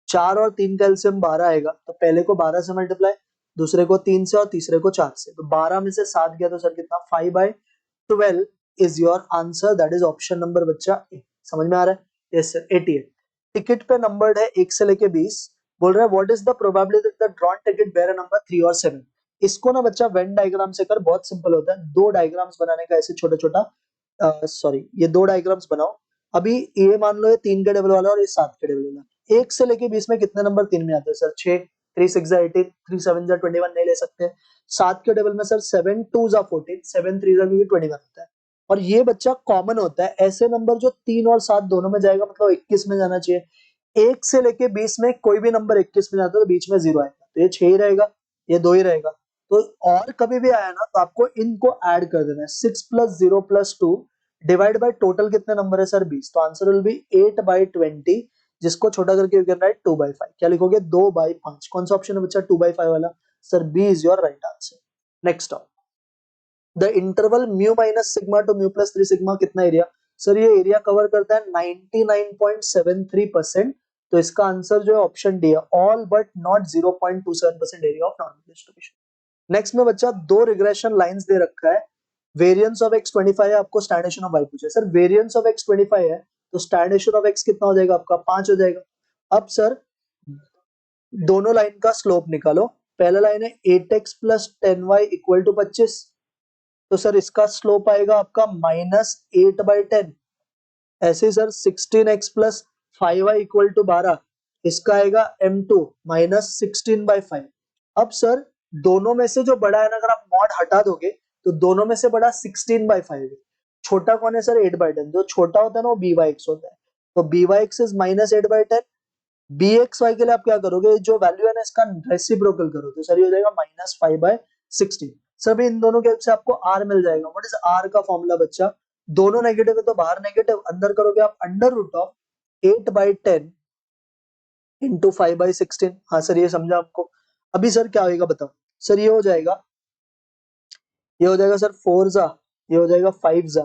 4 और 3 का एलसीएम 12 आएगा, तो पहले को 12 से मल्टीप्लाई, दूसरे को 3 से और तीसरे को 4 से, तो 12 में से 7 गया तो सर कितना? 5/12 is your answer, that is option number बच्चा ए। समझ में आ रहा है? Yes sir. 88 टिकट पे नंबर्ड है 1 से लेके 20, बोल रहा है what is the probability that the drawn ticket bear a number 3 और 7। इसको ना बच्चा वेन डायग्राम से कर, बहुत सिंपल होता है, दो डायग्राम्स बनाने का, ऐसे छोटा छोटा, सॉरी ये दो डायग्राम्स बनाओ। अभी ये मान लो ये 3 के टेबल वाला और ये 7 के टेबल वाला, 1 से लेके 20 में कितने नंबर 3 में आते हैं सर? 6, 3 6 जा 18, 3 7 जा 21 नहीं ले सकते। 7 के टेबल में सर 7 2 जा 14, 7 3 जा क्योंकि 21 होता है। और ये बच्चा कॉमन होता है, ऐसे नंबर जो 3 और 7 दोनों में जाएगा, मतलब 21 में जाना चाहिए। 1 से लेके 20 में कोई भी नंबर 21 में जाता है तो बीच में 0 आएगा, तो ये 6 ही रहेगा, ये 2 ही रहेगा। तो और कभी भी आया ना तो आपको इनको ऐड कर देना है, 6 plus 0 plus 2 divide by total कितने नंबर है सर? 20। तो आंसर विल बी 8/20, जिसको छोटा करके यू कैन राइट 2/5। क्या लिखोगे? 2/5। कौन सा ऑप्शन है बच्चा 2/5 वाला? Sir B is your right answer. Next of the interval mu minus sigma to mu plus 3 sigma कितना एरिया? सर ये एरिया कवर करता है 99.73%, तो इसका आंसर जो है ऑप्शन डी है, all but not 0.27% area of normal distribution. Next में बच्चा दो रिग्रेशन लाइंस दे रखा है, वेरिएंस ऑफ x25 है, आपको स्टैंडेशन ऑफ y पूछा है। सर वेरिएंस ऑफ x25 है तो स्टैंडेशन ऑफ x कितना हो जाएगा आपका? 5 हो जाएगा। अब सर दोनों लाइन का स्लोप निकालो। पहला लाइन है 8x plus 10y equal to 25, तो सर इसका स्लोप आएगा आपका -8/10। ऐसे ही sir 16x plus 5y equal to 12, इसका आएगा m2 -16/5। अब सर दोनों में से जो बड़ा है ना, अगर आप मॉड हटा दोगे तो दोनों में से बड़ा 16/5 है, छोटा कौन है सर? 8/10। जो छोटा होता है ना वो BY होता है, तो BY इज -8/10। BXY के लिए आप क्या करोगे? जो वैल्यू है ना इसका रेसिप्रोकल करो, तो सर ये हो जाएगा -5/16। सभी इन दोनों के हेल्प से आपको R मिल जाएगा। व्हाट इज R का फॉर्मूला बच्चा? दोनों नेगेटिव है तो बाहर नेगेटिव, अंदर करोगे आप √8/10 इंटू 5/16। हाँ सर ये समझा आपको। अभी सर क्या होगा बताओ? सर ये हो जाएगा, ये हो जाएगा सर 4 जा, ये हो जाएगा 5 जा,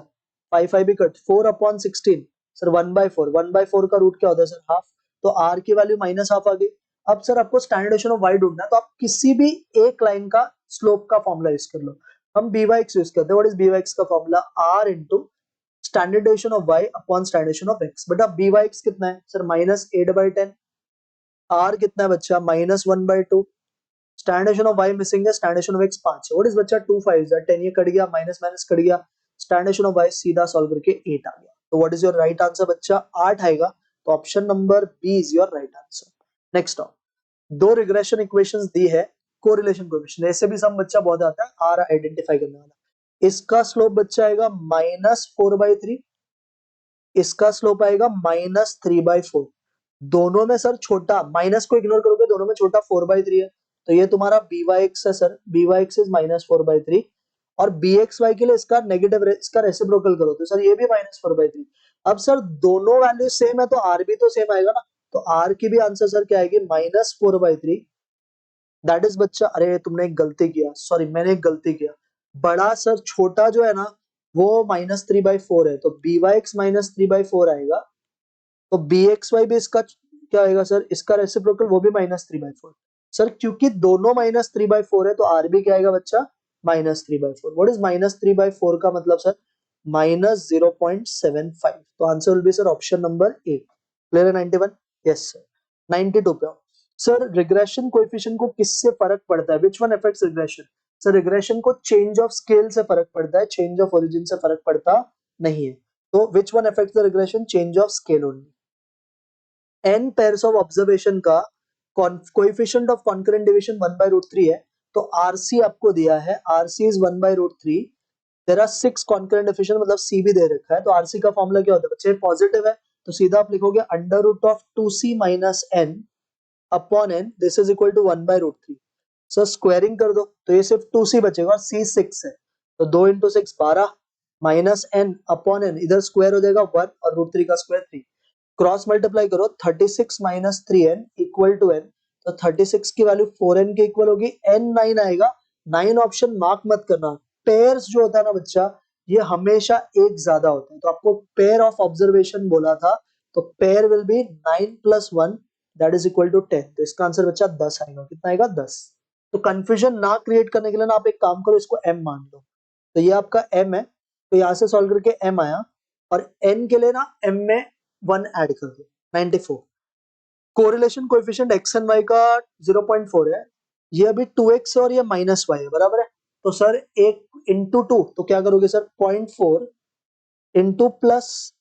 5 5 भी कट, 4/16 सर 1/4, 1/4 का रूट क्या होता है सर? हाफ। तो r की वैल्यू -हाफ आ गई। अब सर आपको स्टैंडर्डेशन ऑफ y ढूंढना है, तो आप किसी भी एक लाइन का स्लोप का फॉर्मूला यूज कर लो। हम BY यूज करते हैं। व्हाट इज BY का formula? r into standardisation of y upon standardisation of x। But अब BY कितना है सर? -8/10। r कितना है बच्चा? -1/2। स्टैंडर्डेशन ऑफ y मिसिंग है, स्टैंडर्डेशन ऑफ x 5 है। व्हाट इज बच्चा? 2 5 10, ये कट गया, माइनस माइनस कट गया, स्टैंडर्डेशन ऑफ y सीधा सॉल्व करके 8 आ गया। तो what is your right answer बच्चा? 8 आएगा, तो option number B is your right answer. Next of दो रिग्रेशन इक्वेशंस दी है, कोरिलेशन कोएफिशिएंट, ऐसे भी सम बच्चा बहुत आता है आर आइडेंटिफाई करने वाला। इसका स्लोप बच्चा आएगा -4/3, इसका स्लोप आएगा -3/4। दोनों में सर छोटा, माइनस को इग्नोर करोगे, दोनों में छोटा 4/3 है, तो ये तुम्हारा BY है सर, BY इज -4/3। और BXY के लिए इसका नेगेटिव, इसका रेसिप्रोकल करो तो सर ये भी -4/3। अब सर दोनों वैल्यू सेम है तो R भी तो सेम आएगा ना, तो R की भी आंसर सर क्या आएगी? -4/3 दैट इज बच्चा, अरे तुमने एक गलती किया, सॉरी मैंने एक गलती किया। बड़ा सर छोटा जो है ना वो -3/4 है, तो by(x -3/4 आएगा। तो bxy भी इसका क्या आएगा सर, इसका रेसिप्रोकल वो भी -3/4। सर क्योंकि दोनों -3/4 है तो आर भी क्या आएगा बच्चा, -3/4। व्हाट इज -3/4 का मतलब सर, -0.75। तो answer will B sir option number A. Clear है 91? Yes sir. 92 पे आओ। सर रिग्रेशन कोएफिशिएंट को किससे फर्क पड़ता है, विच one affects regression? Sir regression को चेंज ऑफ स्केल से फर्क पड़ता है, चेंज ऑफ ओरिजिन से फर्क पड़ता नहीं है। तो which one affects the regression, change of scale only. n pairs of observation का कोएफिशिएंट ऑफ कॉन्करेंट डिवीजन 1/√3 है। तो आरसी आपको दिया है, RC is 1/√3। There are 6 concurrent division, मतलब सी भी दे रखा है। तो आरसी का फॉर्मूला क्या होता है बच्चे, पॉजिटिव है तो सीधा आप लिखोगे √2c - n upon n, this is equal to 1/√3। Sir squaring कर दो तो ये सिर्फ 2c बचेगा और c 6 है, तो 2 × 6 12 माइनस n अपॉन n, इधर स्क्वायर हो जाएगा 1 और √3 का स्क्वायर 3। क्रॉस मल्टीप्लाई करो, 36 - 3n इक्वल टू n। तो 36 की वैल्यू 4n के इक्वल होगी, n 9 आएगा। 9 ऑप्शन मार्क मत करना। पेयर्स जो होता है ना बच्चा, ये हमेशा एक ज्यादा होता है, तो आपको पेयर ऑफ ऑब्जर्वेशन बोला था। तो pair will be 9 + 1 that is equal to 10। तो इसका आंसर बच्चा 10 आएगा। कितना आएगा, 10। तो कंफ्यूजन ना क्रिएट करने के लिए ना आप एक काम करो, इसको m मान लो। तो ये आपका m है, तो यहाँ से सॉल्व करके m आया, और n के लिए ना m में 1 ऐड कर दो, 94। Correlation coefficient x and y का 0.4 है, ये अभी 2x और ये -y है, बराबर है। तो सर एक इंटू 2, तो क्या करोगे sir, 0.4 into plus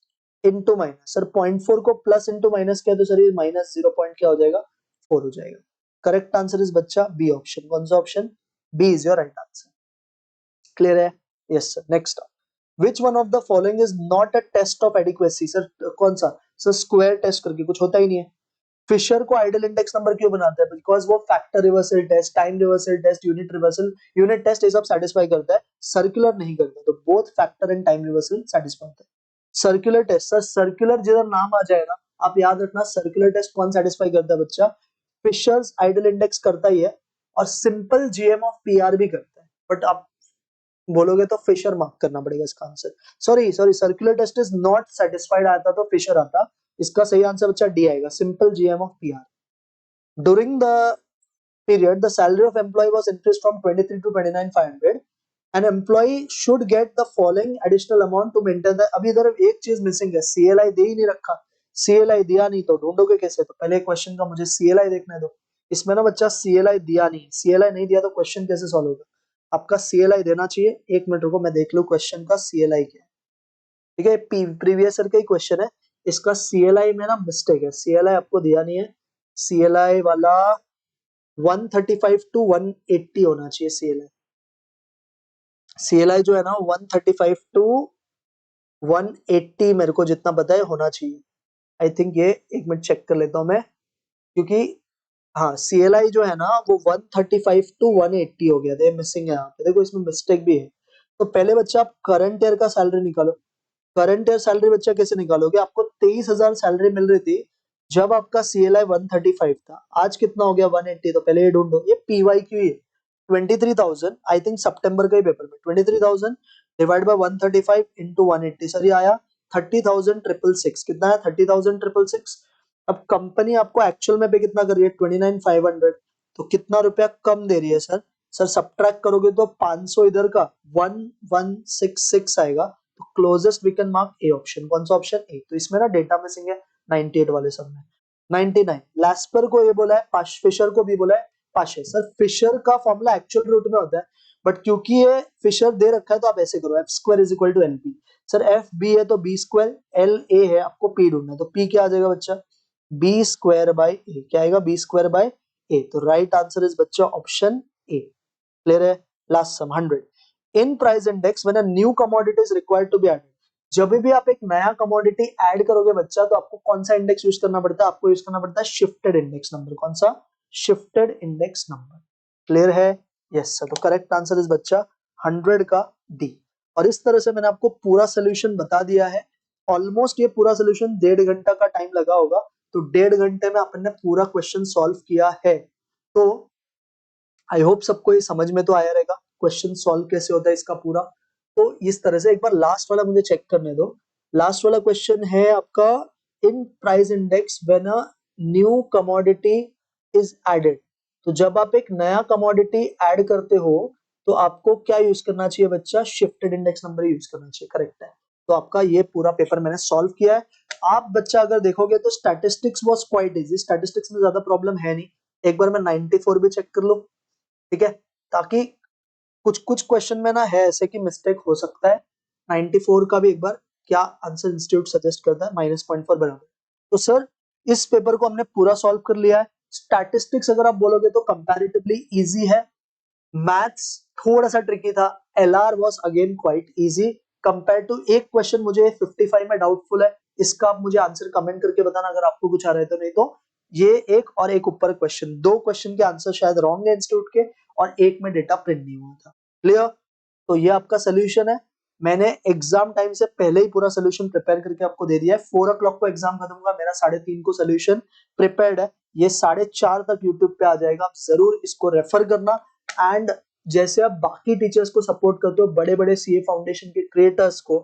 into minus. Sir 0.4 को प्लस इंटू माइनस किया तो सर ये माइनस 0 पॉइंट क्या हो जाएगा, 4 हो जाएगा। करेक्ट आंसर इज बच्चा बी ऑप्शन। कौन सा option, B is your right answer. Clear है? Yes sir. Next, which one of the following is not a test of adequacy? Sir कौन सा, सर स्क्वायर टेस्ट करके कुछ होता ही नहीं है। फिशर को आइडल इंडेक्स नंबर क्यों बनाता है, बिकॉज वो factor reversal test, time reversal test, unit test ये सब सेटिस्फाई करता है, सर्कुलर नहीं करता। तो both factor and time reversal satisfy करता है। सर्कुलर टेस्ट, सर सर्कुलर जिधर नाम आ जाए ना, आप याद रखना सर्कुलर टेस्ट कौन सेटिस्फाई करता है बच्चा, फिशर्स आइडल इंडेक्स करता ही है, और सिंपल जीएम ऑफ पीआर भी करता है। बट आप बोलोगे तो फिशर मार्क करना पड़ेगा इसका आंसर। Sorry sorry, circular test is not satisfied आता तो फिशर आता। इसका सही आंसर बच्चा डी आएगा, simple GM of PR. During the period, the salary of employee was increased from 23 to 29,500. An employee should get the following additional amount to maintain the। अभी इधर एक चीज मिसिंग है, CLI दे ही नहीं रखा। CLI दिया नहीं तो ढूंढोगे कैसे? तो पहले क्वेश्चन का मुझे CLI देखने दो। इसमें ना बच्चा CLI दिया नहीं, CLI नहीं दिया तो क्वेश्चन कैसे सॉल्व होगा? आपका CLI देना चाहिए। एक मिनट रुको, मैं देख लूं क्वेश्चन का CLI क्या है। ठीक है, प्रीवियस ईयर का ही क्वेश्चन है, इसका CLI में ना मिस्टेक है, CLI आपको दिया नहीं है। CLI वाला 135 to 180 होना चाहिए CLI। CLI जो है ना 135 to 180 मेरे को जितना पता है होना चाहिए। आई थिंक ये एक मिनट चेक कर लेता हूँ मैं, क्योंकि हाँ CLI जो है ना वो 135 to 180 हो गया था, मिसिंग है यहाँ पे, देखो इसमें मिस्टेक भी है। तो पहले बच्चा आप करंट ईयर का सैलरी निकालो। करंट ईयर सैलरी बच्चा कैसे निकालोगे, आपको 23,000 सैलरी मिल रही थी जब आपका CLI 135 था, आज कितना हो गया 180। तो पहले ये ढूंढो, ये PYQ है 23,000, आई थिंक सितंबर का ही पेपर में 23,000 डिवाइड बाय 135 इंटू 180, सर ये आया 30,666। कितना है, 30,666। अब कंपनी आपको एक्चुअल में पे कितना कर रही है, 29,500। तो कितना रुपया कम दे रही है सर, सर सब्ट्रैक्ट करोगे तो 500 इधर का 1166 आएगा। तो closest we can mark A option. कौन सा ऑप्शन, ए। तो इसमें ना डेटा मिसिंग है 98 वाले सब में। 99 लैस्पर को ये बोला है, फिशर को भी बोला है पाशे। सर फिशर का फॉर्मूला एक्चुअल रूट में होता है, बट क्योंकि ये फिशर दे रखा है तो आप ऐसे करो, f² is equal to LP। Sir F B है तो b², एल ए है, आपको p ढूंढना है, तो p क्या आ जाएगा बच्चा, b² बाई ए। क्या आएगा, b² बाई ए। तो राइट आंसर इज बच्चा ऑप्शन ए। क्लियर है? Last sum 100। In price index when a new commodity is required to be added, जब भी आप एक नया कमोडिटी ऐड करोगे बच्चा तो आपको कौन सा इंडेक्स यूज करना पड़ता है, आपको यूज करना पड़ता है शिफ्टेड इंडेक्स नंबर। कौन सा, शिफ्टेड इंडेक्स नंबर। क्लियर है? Yes sir. तो करेक्ट आंसर इज बच्चा 100 का डी। और इस तरह से मैंने आपको पूरा सोल्यूशन बता दिया है। ऑलमोस्ट ये पूरा सोल्यूशन 1.5 घंटा का टाइम लगा होगा, तो 1.5 घंटे में अपन ने पूरा क्वेश्चन सॉल्व किया है। तो आई होप सबको ये समझ में तो आया रहेगा क्वेश्चन सॉल्व कैसे होता है इसका पूरा। तो इस तरह से एक बार लास्ट वाला मुझे चेक करने दो। लास्ट वाला क्वेश्चन है आपका, in price index when a new commodity is added. तो जब आप एक नया कमोडिटी ऐड करते हो तो आपको क्या यूज करना चाहिए बच्चा? शिफ्टेड इंडेक्स नंबर यूज करना चाहिए, करेक्ट है। तो आपका ये पूरा पेपर मैंने सॉल्व किया है। आप बच्चा अगर देखोगे तो statistics was quite easy, statistics में ज्यादा प्रॉब्लम है नहीं। एक बार मैं 94 भी चेक कर लूं, ठीक है, ताकि कुछ कुछ क्वेश्चन में ना है ऐसे कि मिस्टेक हो सकता है। 94 का भी एक बार क्या आंसर इंस्टीट्यूट सजेस्ट करता है, -0.4 बराबर। तो सर इस पेपर को हमने पूरा सॉल्व कर लिया है। स्टैटिस्टिक्स अगर आप बोलोगे तो कंपैरेटिवली इजी है। मैथ्स थोड़ा सा ट्रिकी था। LR was again quite easy compare to एक क्वेश्चन मुझे 55 में डाउटफुल है, इसका आप मुझे आंसर कमेंट करके बताना अगर आपको कुछ आ रहा है तो। नहीं तो ये एक और एक ऊपर क्वेश्चन, दो क्वेश्चन के आंसर शायद रॉन्ग है इंस्टीट्यूट के, और एक में डेटा प्रिंट नहीं हुआ था। क्लियर? तो ये आपका सोल्यूशन है। मैंने एग्जाम टाइम से पहले ही पूरा सोल्यूशन प्रिपेयर करके आपको दे दिया है। 4 o'clock को एग्जाम खत्म होगा, मेरा 3:30 को सोल्यूशन प्रिपेयर्ड है। ये 4:30 तक यूट्यूब पे आ जाएगा, आप जरूर इसको रेफर करना। एंड जैसे आप बाकी टीचर्स को सपोर्ट करते हो, बड़े बड़े सीए फाउंडेशन के क्रिएटर्स को,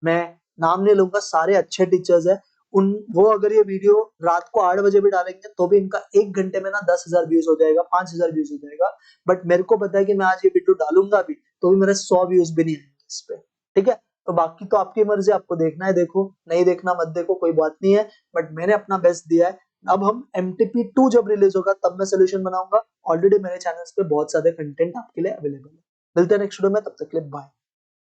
मैं नाम नहीं लूंगा, सारे अच्छे टीचर्स हैं, उन वो अगर ये वीडियो रात को 8 बजे भी डालेंगे तो भी इनका 1 घंटे में ना 10,000 व्यूज हो जाएगा, 5,000 व्यूज हो जाएगा। बट मेरे को पता है कि मैं आज ये वीडियो डालूंगा भी तो भी मेरे 100 व्यूज भी नहीं आएंगे इस पे, ठीक है। तो बाकी तो आपकी मर्जी, आपको देखना है देखो, नहीं देखना मत देखो, कोई बात नहीं है। बट मैंने अपना बेस्ट दिया है। अब हम MTP2 जब रिलीज होगा तब मैं सोल्यूशन बनाऊंगा। ऑलरेडी मेरे चैनल्स पे बहुत सारे कंटेंट आपके लिए अवेलेबल है। मिलते हैं नेक्स्ट वीडियो में, तब तक के लिए बाय।